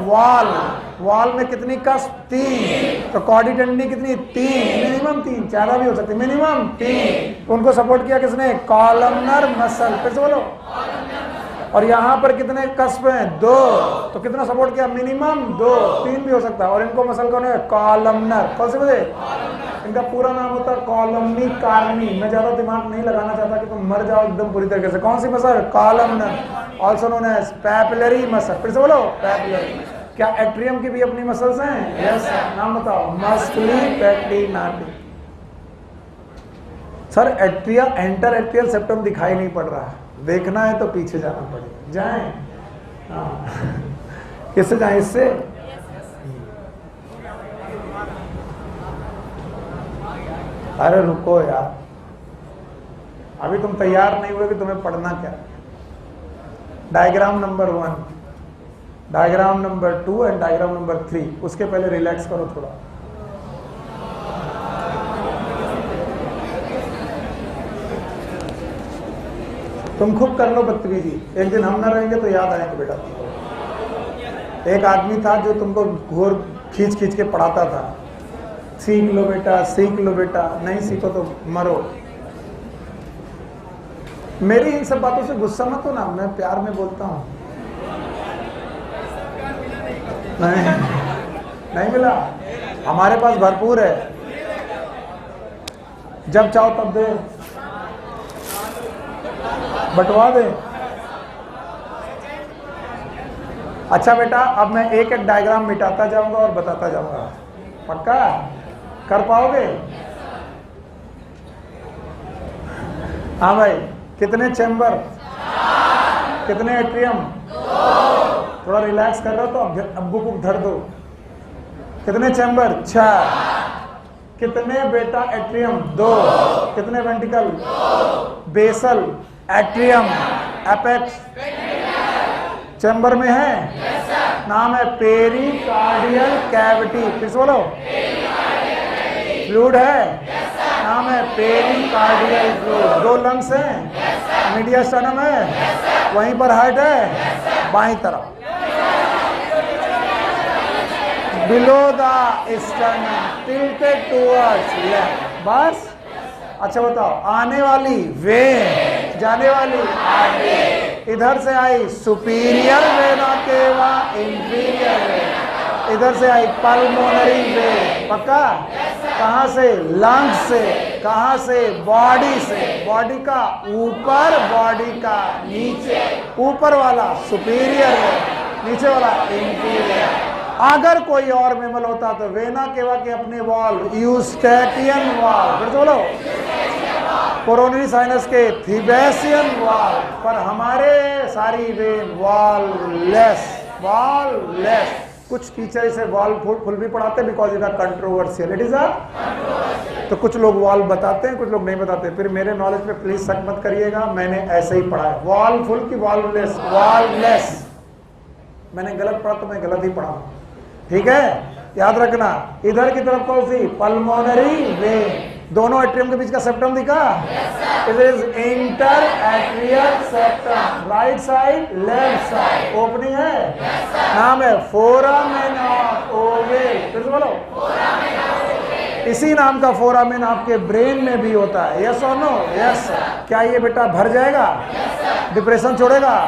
वॉल में कितनी कस्प? 3। तो कॉर्डी टेंडनी कितनी? 3, मिनिमम 3, ज्यादा भी हो सकती है, मिनिमम 3। उनको सपोर्ट किया किसने? Columnar muscle. फिर से बोलो। और यहाँ पर कितने कस्प हैं? 2। तो कितना सपोर्ट किया? मिनिमम 2, 3 भी हो सकता है। और इनको मसल कौन है? कॉलमनर। कौन से मुझे? इनका पूरा नाम होता है कॉलमनी कार्नी। मैं ज्यादा दिमाग नहीं लगाना चाहता कि तुम मर जाओ एकदम पूरी तरीके से। कौन सी muscle? Columnar, also known as papillary muscle. फिर से बोलो, पैपिलरी। क्या एट्रियम की भी अपनी मसल्स हैं? यस। नाम बताओ। Musculi pectinati. Sir atria, inter atrial septum दिखाई नहीं पड़ रहा है। देखना है तो पीछे जाना पड़ेगा। जाएं? हाँ। किससे जाएं? इससे? अरे रुको यार, अभी तुम तैयार नहीं हुए कि तुम्हें पढ़ना क्या। Diagram number 1, diagram number 2 and diagram number 3। उसके पहले रिलैक्स करो थोड़ा। तुम खूब कर लो बदतमीजी, एक दिन हम ना रहेंगे तो याद आएंगे बेटा। एक आदमी था जो तुमको घोर खींच के पढ़ाता था, सीख लो बेटा, सीख लो बेटा, नहीं सीखो तो मरो। मेरी इन सब बातों से गुस्सा मत हो ना, मैं प्यार में बोलता हूँ। नहीं मिला? हमारे पास भरपूर है, जब चाहो तब दे, बंटवा दे। अच्छा बेटा, अब मैं एक एक डायग्राम मिटाता जाऊंगा और बताता जाऊंगा। पक्का कर पाओगे? हाँ भाई। कितने चैम्बर? कितने एट्रियम? थोड़ा रिलैक्स कर रहे हो तो अब्बू को धर दो। कितने चैम्बर? 6। कितने बेटा एट्रियम? 2। कितने ventricle? Basal, atrium, apex chamber में है। नाम है पेरिकार्डियल कैविटी। फिर से बोलो। फ्लूइड है, नाम है पेरिकार्डियल फ्लूइड। 2 लंग्स हैं, मीडिया स्टर्नम है, वहीं पर हार्ट है, बाईं तरफ। Below the sternum, tilted towards left. बस। अच्छा बताओ, आने वाली वेन, जाने वाली आर्टरी। इधर से आई superior vena cava, inferior vein. इधर से आई पल्मोनरी वेन। पक्का? कहां से? लंग्स से। कहां से? बॉडी से। बॉडी का ऊपर, बॉडी का नीचे। ऊपर वाला सुपीरियर वेन, नीचे वाला इंफीरियर। अगर कोई और मेमल होता तो वेना केवा के अपने वॉल्व यूस्टेकियन वॉल्व, फिर बोलो कोरोनरी साइनस के थीबेसियन वॉल्व, पर हमारे सारी वेन वॉल्वलेस, वॉल्वलेस। कुछ टीचर इसे वॉल्व फुल भी पढ़ाते because it are controversial, it is a. तो कुछ लोग वॉल्व बताते हैं, कुछ लोग नहीं बताते। फिर मेरे नॉलेज पे प्लीज शक मत करिएगा, मैंने ऐसे ही पढ़ा है। वॉल्व फुल की वॉल्वलेस, वॉल्वलेस। मैंने गलत पढ़ा तो मैं गलत ही पढ़ा, ठीक है? याद रखना। इधर की तरफ कौन सी? Pulmonary vein. दोनों एट्रियम के बीच का सेप्टम दिखा? It is inter atrial septum, right side, left side. Opening है, नाम है फोरामेन ऑफ ओवेल। फिर से बोलो, इसी नाम का फोरामेन आपके ब्रेन में भी होता है। यस और नो? यस। क्या ये बेटा भर जाएगा? डिप्रेशन छोड़ेगा?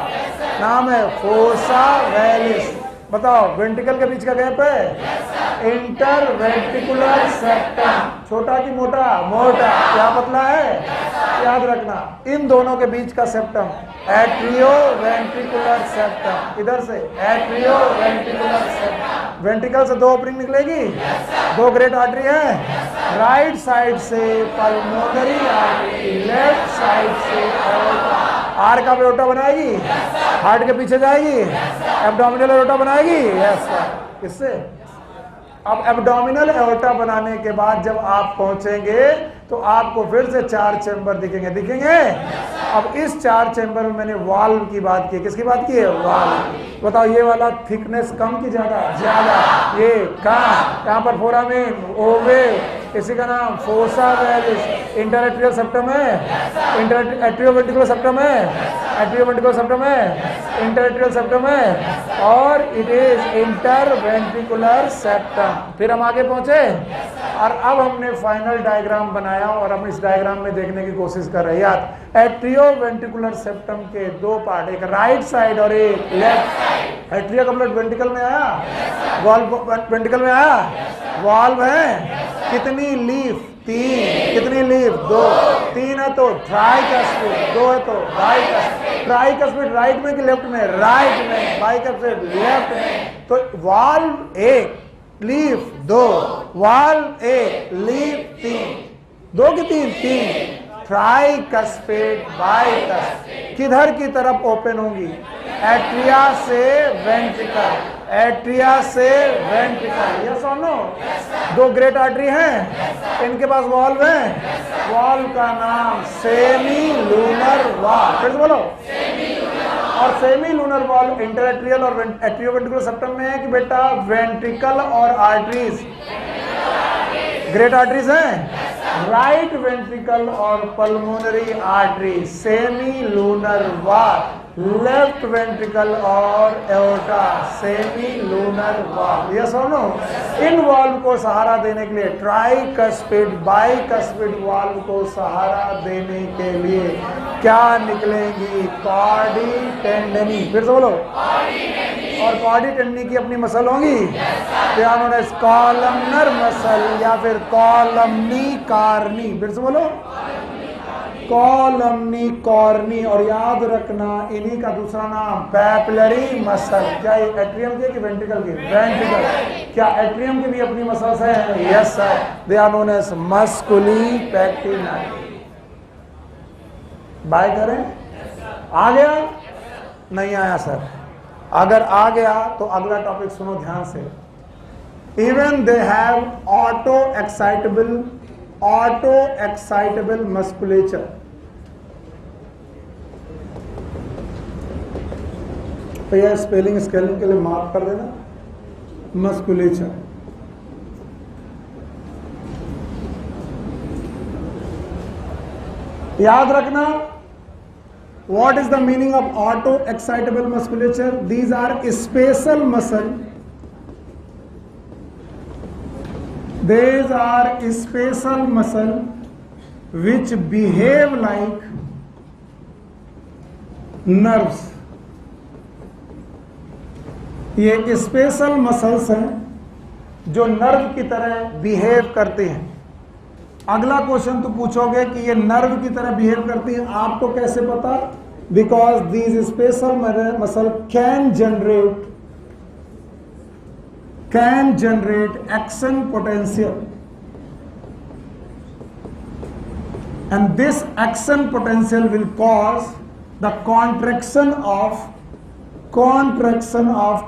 नाम है फोसा वेलिस। बताओ, वेंट्रिकल के बीच का गैप है इंटर वेंट्रिकुलर सेप्टम। छोटा कि मोटा? मोटा। क्या पतला है? याद रखना, इन दोनों के बीच का सेप्टम एट्रियो वेंट्रिकुलर सेप्टम। इधर से एट्रियो वेंट्रिकुलर सेप्टम। वेंट्रिकल से दो ओपनिंग निकलेगी, दो ग्रेट आर्टरी है। राइट साइड से पल्मोनरी आर्टरी, लेफ्ट साइड से एओर्टा। आर का एओर्टा बनाएगी, हार्ट के पीछे जाएगी, एब्डोमिनल एओर्टा बनाएगी। Yes sir. इससे अब एब्डोमिनल एओर्टा बनाने के बाद जब आप पहुंचेंगे तो आपको फिर से 4 चैम्बर दिखेंगे, दिखेंगे। अब इस 4 चैम्बर में मैंने वाल्व की बात की। किसकी बात की है? वाल्व। बताओ, ये वाला थिकनेस कम की ज्यादा? ज्यादा। ये कम। यहाँ पर फोरामेन, ओवेल, इसी का नाम फोसा वेलिस। इंटरएट्रियल सेप्टम है, इंटरएट्रियोवेंट्रिकुलर सेप्टम है, एट्रियोवेंट्रिकुलर सेप्टम है, इंटरएट्रियल सेप्टम है, और इट इज इंटरवेंट्रिकुलर सेप्टम। फिर हम आगे पहुंचे और अब हमने फाइनल डायग्राम बनाया और हम इस डायग्राम में देखने की कोशिश कर रहे हैं। याद, एट्रियोवेंट्रिकुलर सेप्टम के दो पार्ट, एक राइट साइड और एक लेफ्ट साइड। एट्रिया का ब्लड वेंट्रिकल में आया, वॉल्व वेंट्रिकल में आया, वॉल्व है। कितनी लीफ? 3। कितनी लीफ? 2। 3 है तो ट्राइकस्पिड, 2 है तो बाइकस्पिड। ट्राइकस्पिड राइट में कि लेफ्ट में? राइट में। बाइकस्पिड लेफ्ट में। तो वाल्व 1, लीफ 2, वाल्व 1, लीफ 3। 2 की 3? Tricuspid, bicuspid. किधर की तरफ ओपन होंगी? एट्रिया से वेंट्रिकल, एट्रिया से वेंट्रिकल। यस और नो? 2 ग्रेट आर्टरी हैं, इनके पास वॉल्व है। वॉल्व का नाम सेमी लूनर वॉल्व। फिर से बोलो, और सेमी लूनर वॉल्व इंटरएट्रियल और एट्रियोवेंट्रिकुलर सेप्टम में है कि बेटा वेंट्रिकल और आर्टरीज? ग्रेट आर्टरीज हैं। राइट वेंट्रिकल और pulmonary artery, semi lunar valve. Left ventricle और aorta, semi lunar valve. Yes और नो? इन वॉल्व को सहारा देने के लिए, ट्राइकस्पिड, बाइकस्पिड वॉल्व को सहारा देने के लिए क्या निकलेंगी? कॉर्डी टेंडनी। फिर से बोलो, और कॉर्डी टेंडनी की अपनी मसल होंगी, कॉलमनर मसल या फिर कॉलमनी कार्नी। फिर से बोलो, कॉलमनी कॉर्नी। और याद रखना, इन्हीं का दूसरा नाम पैपिलरी मसल। क्या ये एट्रियम की कि वेंट्रिकल की? वेंट्रिकल। क्या एट्रियम की भी अपनी मसल्स हैं? Yes sir, they are known as musculi pectinati. Bye करें? आ गया? नहीं आया सर? अगर आ गया तो अगला टॉपिक सुनो ध्यान से। Even they have auto excitable musculature. तो यह स्पेलिंग स्केलिंग के लिए मार्क कर देना, मस्कुलेचर। याद रखना, what is the meaning of auto excitable musculature? These are special muscle These are special muscle which behave like nerves. ये स्पेशल मसल्स हैं जो नर्व की तरह बिहेव करते हैं। अगला क्वेश्चन तो पूछोगे कि ये नर्व की तरह बिहेव करती है, आपको कैसे पता? Because these special muscle can generate action potential, and this action potential will cause the contraction of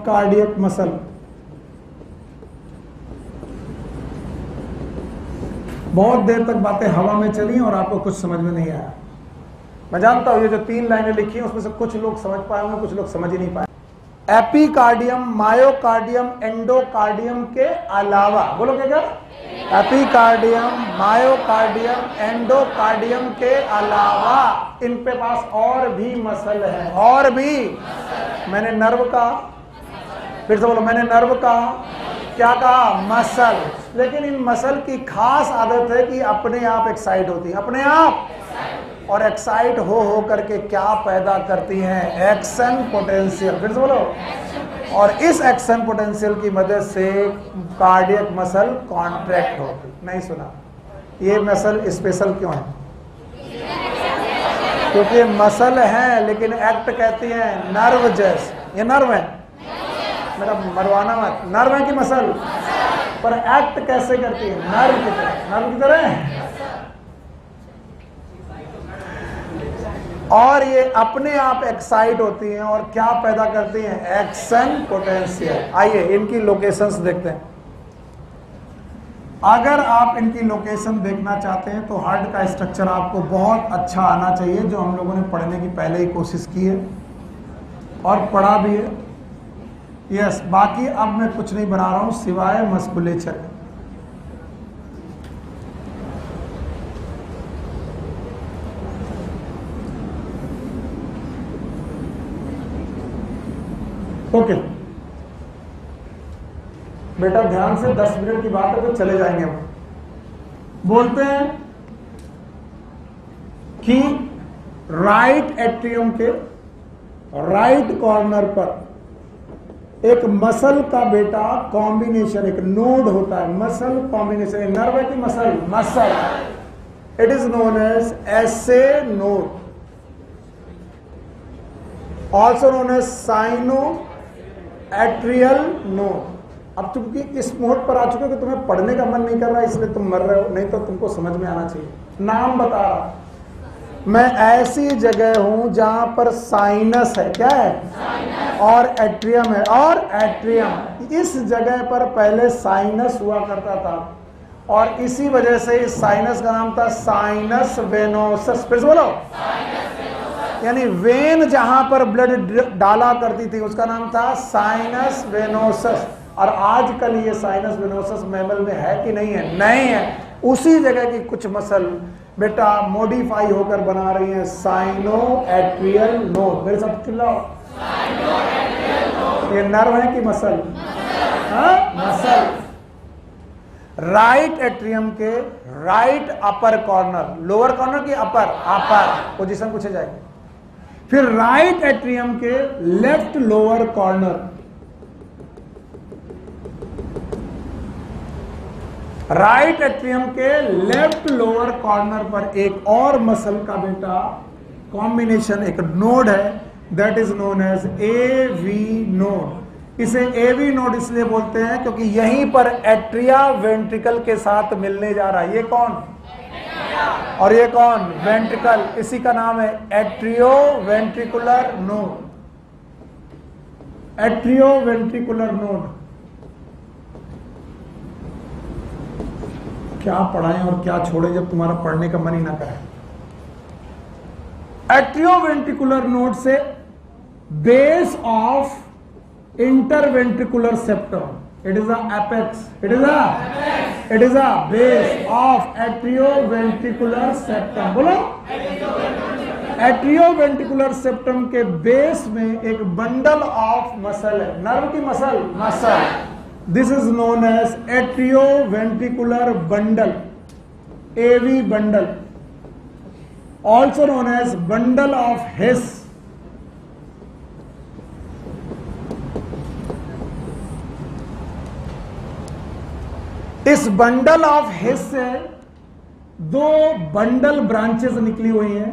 cardiac muscle. बहुत देर तक बातें हवा में चली और आपको कुछ समझ में नहीं आया। मैं जानता हूं ये जो 3 लाइनें लिखी हैं उसमें से कुछ लोग समझ पाए होंगे, कुछ लोग समझ ही नहीं पाए। एपिकार्डियम, मायोकार्डियम, एंडोकार्डियम के अलावा, बोलो क्या? एपिकार्डियम, मायोकार्डियम, एंडोकार्डियम के अलावा इन पे पास और भी मसल है। और भी मैंने नर्व कहा, फिर से बोलो, मैंने नर्व कहा, क्या कहा? मसल। लेकिन इन मसल की खास आदत है कि अपने आप एक्साइट होती है, अपने आप। और एक्साइट हो करके क्या पैदा करती हैं? Action potential. फिर से बोलो। और इस एक्शन पोटेंशियल की मदद से कार्डियक मसल कॉन्ट्रैक्ट होती। नहीं सुना? ये मसल स्पेशल क्यों है? क्योंकि मसल है लेकिन एक्ट कहती है नर्व जैसे। ये नर्व है, मेरा मरवाना मत। नर्व है कि मसल? पर एक्ट कैसे करती है? नर्व की तरह। नर्व की तरह। और ये अपने आप एक्साइट होती हैं और क्या पैदा करती हैं? Action potential. आइए इनकी लोकेशंस देखते हैं। अगर आप इनकी लोकेशन देखना चाहते हैं तो हार्ट का स्ट्रक्चर आपको बहुत अच्छा आना चाहिए, जो हम लोगों ने पढ़ने की पहले ही कोशिश की है और पढ़ा भी है। यस, बाकी अब मैं कुछ नहीं बना रहा हूं सिवाय मस्कुलेचर। ओके बेटा, ध्यान से 10 मिनट की बात है तो चले जाएंगे हम। बोलते हैं कि राइट एट्रियम के राइट कॉर्नर पर एक मसल का बेटा कॉम्बिनेशन, एक नोड होता है। मसल कॉम्बिनेशन, नर्व है कि muscle? Muscle. It is known as SA node, also known as sinoatrial node. अब चूंकि इस मोड पर आ चुके हो कि तुम्हें पढ़ने का मन नहीं कर रहा इसलिए तुम मर रहे हो, नहीं तो तुमको समझ में आना चाहिए। नाम बता रहा, मैं ऐसी जगह हूं जहां पर साइनस है। क्या है? साइनस। और एट्रियम है। और एट्रियम, इस जगह पर पहले साइनस हुआ करता था और इसी वजह से इस साइनस का नाम था साइनस वेनोसस। फिर से बोलो। यानी वेन जहां पर ब्लड डाला करती थी उसका नाम था साइनस वेनोसस। और आजकल ये साइनस वेनोसस मैमल में है कि नहीं है? नहीं है। उसी जगह की कुछ मसल बेटा मॉडिफाई होकर बना रही है साइनो एट्रियल नोड। मेरे साथ चिल्लाओ। ये नर्व है कि मसल? मसल। राइट एट्रियम के right upper corner, lower corner की अपर, अपर पोजीशन पूछे जाएगी। फिर राइट एट्रियम के left lower corner, right atrium के लेफ्ट लोअर कॉर्नर पर एक और मसल का बेटा कॉम्बिनेशन, एक नोड है, that is known as AV node. इसे एवी नोड इसलिए बोलते हैं क्योंकि यहीं पर एट्रिया वेंट्रिकल के साथ मिलने जा रहा है। ये कौन? और ये कौन? वेंट्रिकल। इसी का नाम है atrio ventricular node. Atrio ventricular node. क्या पढ़ाएं और क्या छोड़ें जब तुम्हारा पढ़ने का मन ही ना करे। एट्रियोवेंट्रिकुलर नोड से base of interventricular septum, it is a apex, it is a base of atrioventricular septum। बोलो। एट्रियोवेंट्रिकुलर सेप्टम के बेस में एक बंडल ऑफ मसल है। नर्व की muscle? Muscle. This is known as atrioventricular bundle, AV bundle, also known as bundle of His. इस bundle of हिस से दो bundle branches निकली हुई हैं,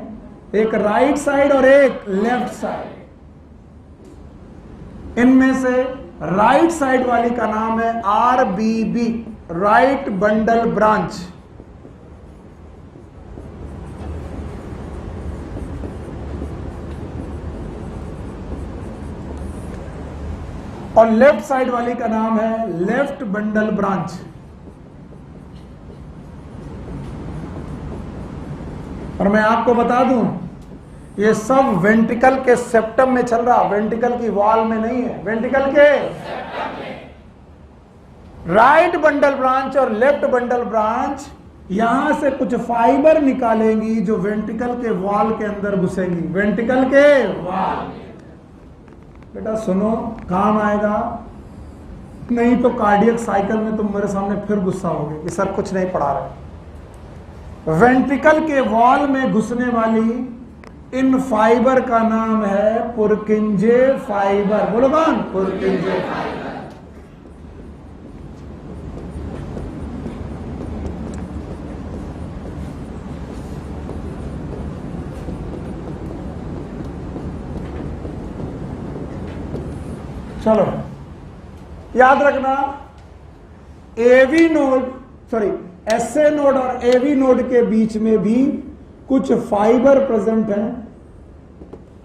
एक राइट साइड और एक लेफ्ट साइड। इनमें से राइट साइड वाली का नाम है आरबीबी, राइट बंडल ब्रांच। और लेफ्ट साइड वाली का नाम है लेफ्ट बंडल ब्रांच। और मैं आपको बता दूं, ये सब वेंट्रिकल के सेप्टम में चल रहा, वेंट्रिकल की वॉल में नहीं है, वेंट्रिकल के सेप्टम में। राइट बंडल ब्रांच और लेफ्ट बंडल ब्रांच यहां से कुछ फाइबर निकालेंगी जो वेंट्रिकल के वॉल के अंदर घुसेंगी, वेंट्रिकल के वॉल। बेटा सुनो, काम आएगा, नहीं तो कार्डियक साइकिल में तुम मेरे सामने फिर गुस्सा होगे कि सर कुछ नहीं पढ़ा रहे। वेंट्रिकल के वॉल में घुसने वाली इन फाइबर का नाम है पुरकिंजे फाइबर। बोलो कौन? Purkinje fiber. चलो याद रखना, AV node sorry SA node और एवी नोड के बीच में भी कुछ फाइबर प्रेजेंट हैं,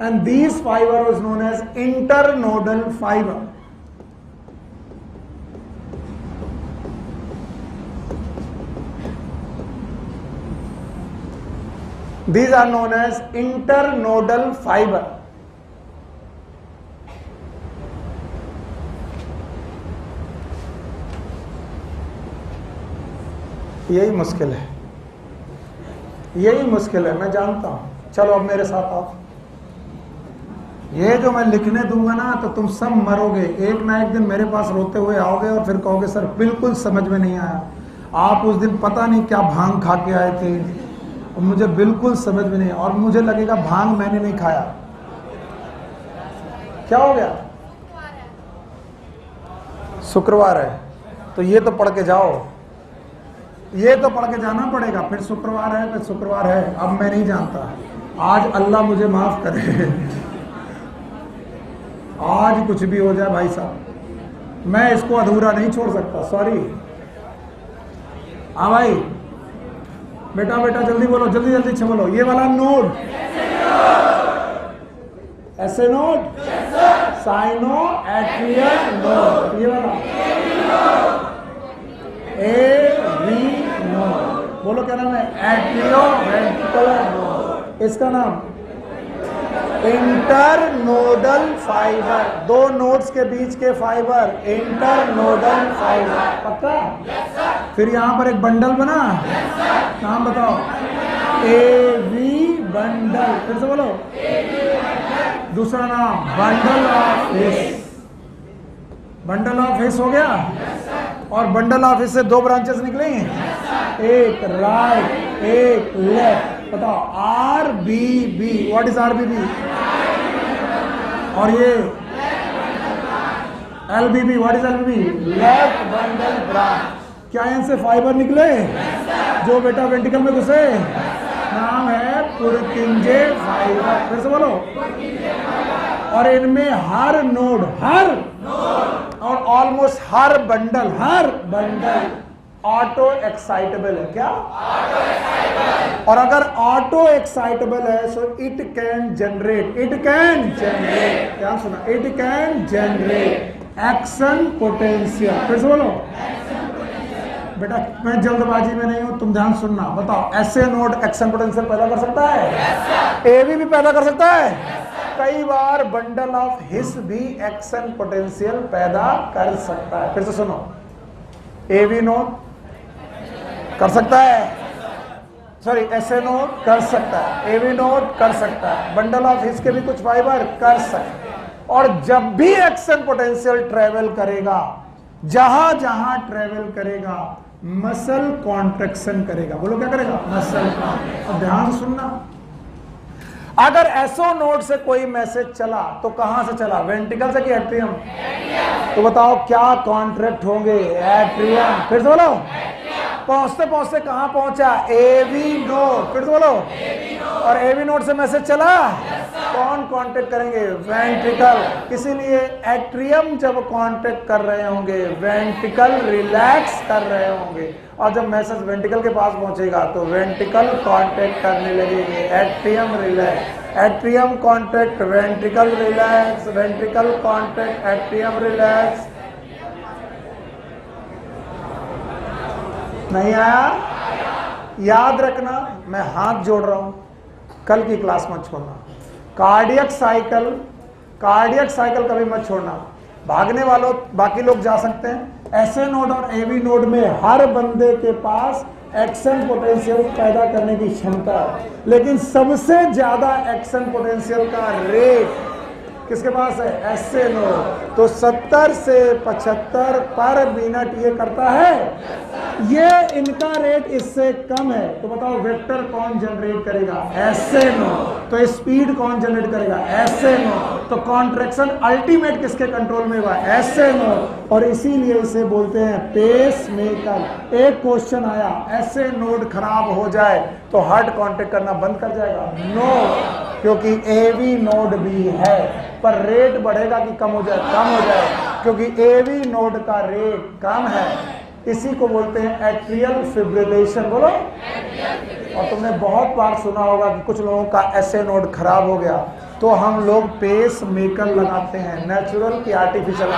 and these fiber is known as internodal fiber. These are known as internodal fiber. यही मुश्किल है, यही मुश्किल है, मैं जानता हूं। चलो अब मेरे साथ आओ। ये जो मैं लिखने दूंगा ना तो तुम सब मरोगे, एक ना एक दिन मेरे पास रोते हुए आओगे और फिर कहोगे सर बिल्कुल समझ में नहीं आया, आप उस दिन पता नहीं क्या भांग खा के आए थे, मुझे बिल्कुल समझ में नहीं, और मुझे लगेगा भांग मैंने नहीं खाया। क्या हो गया? शुक्रवार है तो ये तो पढ़ के जाओ, ये तो पढ़ के जाना पड़ेगा। फिर शुक्रवार है, फिर शुक्रवार है, अब मैं नहीं जानता। आज अल्लाह मुझे माफ करे, आज कुछ भी हो जाए भाई साहब, मैं इसको अधूरा नहीं छोड़ सकता, सॉरी। हाँ भाई, बेटा बेटा जल्दी बोलो, जल्दी जल्दी से बोलो। ये वाला नोड ऐसे नोड, साइनो एट्रियल नोड, ये वाला एवी नोड, बोलो क्या नाम है? Atrio ventricular node. इसका नाम इंटरनोडल फाइबर, दो नोड्स के बीच के फाइबर, इंटरनोडल फाइबर। पक्का? फिर यहां पर एक बंडल बना, नाम बताओ? AV bundle. फिर से बोलो, दूसरा नाम bundle of His. Bundle of His हो गया। और बंडल ऑफ हिस से दो ब्रांचेस निकली, एक राइट एक लेफ्ट। बताओ R B B, what is R B B? और ये L B B, what is L B B? Left bundle branch. क्या इनसे फाइबर निकले जो बेटा वेंट्रिकल में घुसे? नाम है पुरकिंजे फाइबर। फिर से बोलो। और इनमें हर नोड, हर और ऑलमोस्ट हर बंडल ऑटो एक्साइटेबल है। क्या? Auto excitable. और अगर ऑटो एक्साइटेबल है सो इट कैन जनरेट, क्या सुना? It can generate action potential. फिर से बोलो। बेटा मैं जल्दबाजी में नहीं हूं, तुम ध्यान सुनना। बताओ, ऐसे नोड एक्शन पोटेंशियल पैदा कर सकता है? एवी भी पैदा कर सकता है। कई बार बंडल ऑफ हिस भी एक्शन पोटेंशियल पैदा कर सकता है। फिर से सुनो, एवी नोड कर सकता है, सॉरी एसए नोड कर सकता है, एवी नोड कर सकता है, बंडल ऑफ हिस के भी कुछ फाइबर कर सकते हैं। और जब भी एक्शन पोटेंशियल ट्रेवल करेगा जहां जहां ट्रेवल करेगा मसल कॉन्ट्रेक्शन करेगा। बोलो क्या करेगा? मसल। अब ध्यान से सुनना, अगर एसओ नोड से कोई मैसेज चला तो कहां से चला? वेंट्रिकल से कि एट्रियम? तो बताओ क्या कॉन्ट्रैक्ट होंगे? एट्रियम। फिर से बोलो, पहुंचते पहुंचते कहां पहुंचा? AV node. फिर से बोलो, और एवी नोड से मैसेज चला, कौन कांटेक्ट करेंगे? वेंट्रिकल। इसीलिए एट्रियम जब कांटेक्ट कर रहे होंगे वेंट्रिकल रिलैक्स कर रहे होंगे, और जब मैसेज वेंट्रिकल के पास पहुंचेगा तो वेंट्रिकल कांटेक्ट करने लगेंगे। Atrium relax, atrium contact, ventricle relax, ventricle contact, atrium relax. नहीं आया? याद रखना, मैं हाथ जोड़ रहा हूं, कल की क्लास मत छोड़ना। कार्डियक साइकिल कभी मत छोड़ना। भागने वालों बाकी लोग जा सकते हैं, एसए नोड और एवी नोड में हर बंदे के पास एक्शन पोटेंशियल पैदा करने की क्षमता है, लेकिन सबसे ज्यादा एक्शन पोटेंशियल का रेट किसके पास है? S A node. तो 70 से 75 पर मिनट ये करता है, ये इनका रेट इससे कम है। तो बताओ वेक्टर कौन जनरेट करेगा? S A node. तो स्पीड कौन जनरेट करेगा? S A node. तो कॉन्ट्रैक्शन अल्टीमेट किसके कंट्रोल में हुआ? S A node. और इसीलिए इसे बोलते हैं पेस मेकर। एक क्वेश्चन आया, एसए नोड खराब हो जाए तो हार्ट कांटेक्ट करना बंद कर जाएगा? नो, क्योंकि एवी नोड भी है, पर रेट बढ़ेगा कि कम हो जाए? कम हो जाए, क्योंकि एवी नोड का रेट कम है। इसी को बोलते हैं एट्रियल फिब्रिलेशन। बोलो। और तुमने बहुत बार सुना होगा कि कुछ लोगों का एसए नोड खराब हो गया तो हम लोग पेस मेकर लगाते हैं, नेचुरल की आर्टिफिशियल।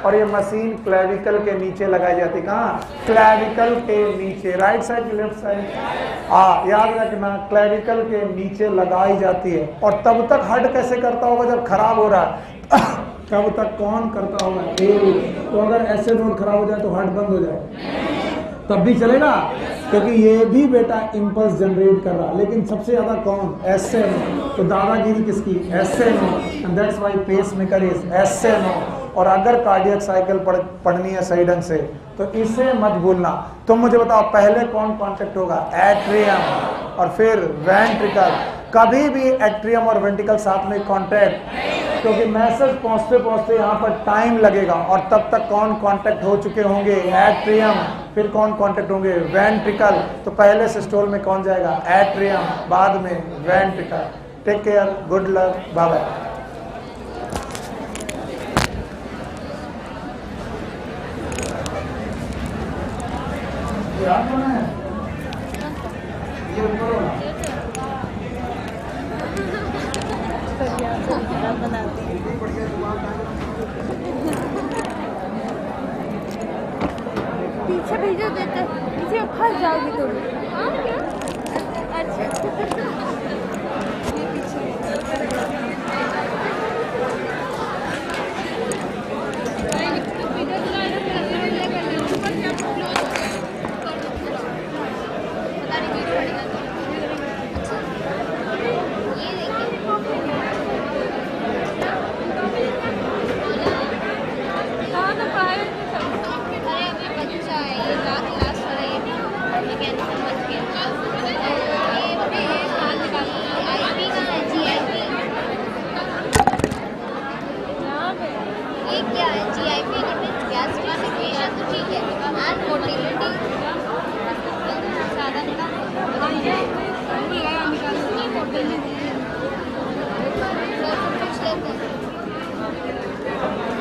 और ये मशीन क्लेविकल के नीचे लगाई जाती है। कहाँ? क्लेविकल के नीचे, राइट साइड की लेफ्ट साइड? याद रखना, क्लेविकल के नीचे लगाई जाती है। और तब तक हार्ट कैसे करता होगा जब खराब हो रहा है? तब तक कौन करता होगा? तो अगर एसए नोड खराब हो जाए तो हार्ट बंद हो जाए तब भी चलेगा, क्योंकि ये भी बेटा इंपल्स जनरेट कर रहा, लेकिन सबसे ज्यादा कौन? SA node. तो दादागिरी किसकी? SA node. And that's why pacemaker is SA node. और अगर कार्डियक साइकिल पढ़नी है सही ढंग से तो इसे मत भूलना। तुम मुझे बताओ पहले कौन कांटेक्ट होगा? एट्रियम और फिर वेंट्रिकल। कभी भी एट्रियम और वेंट्रिकल साथ में कांटेक्ट, क्योंकि मैसेज पहुंचते पहुंचते यहाँ पर टाइम लगेगा। और तब तक कौन कांटेक्ट हो चुके होंगे? एट्रियम। फिर कौन कांटेक्ट होंगे? वेंट्रिकल। तो पहले सिस्टोल में कौन जाएगा? एट्रियम, बाद में ventricle. Take care, good luck, bye bye. पीछे भेजो देते, पीछे फंस जाओगी तुम। हाँ क्या? अच्छा। ये पीछे Thank you.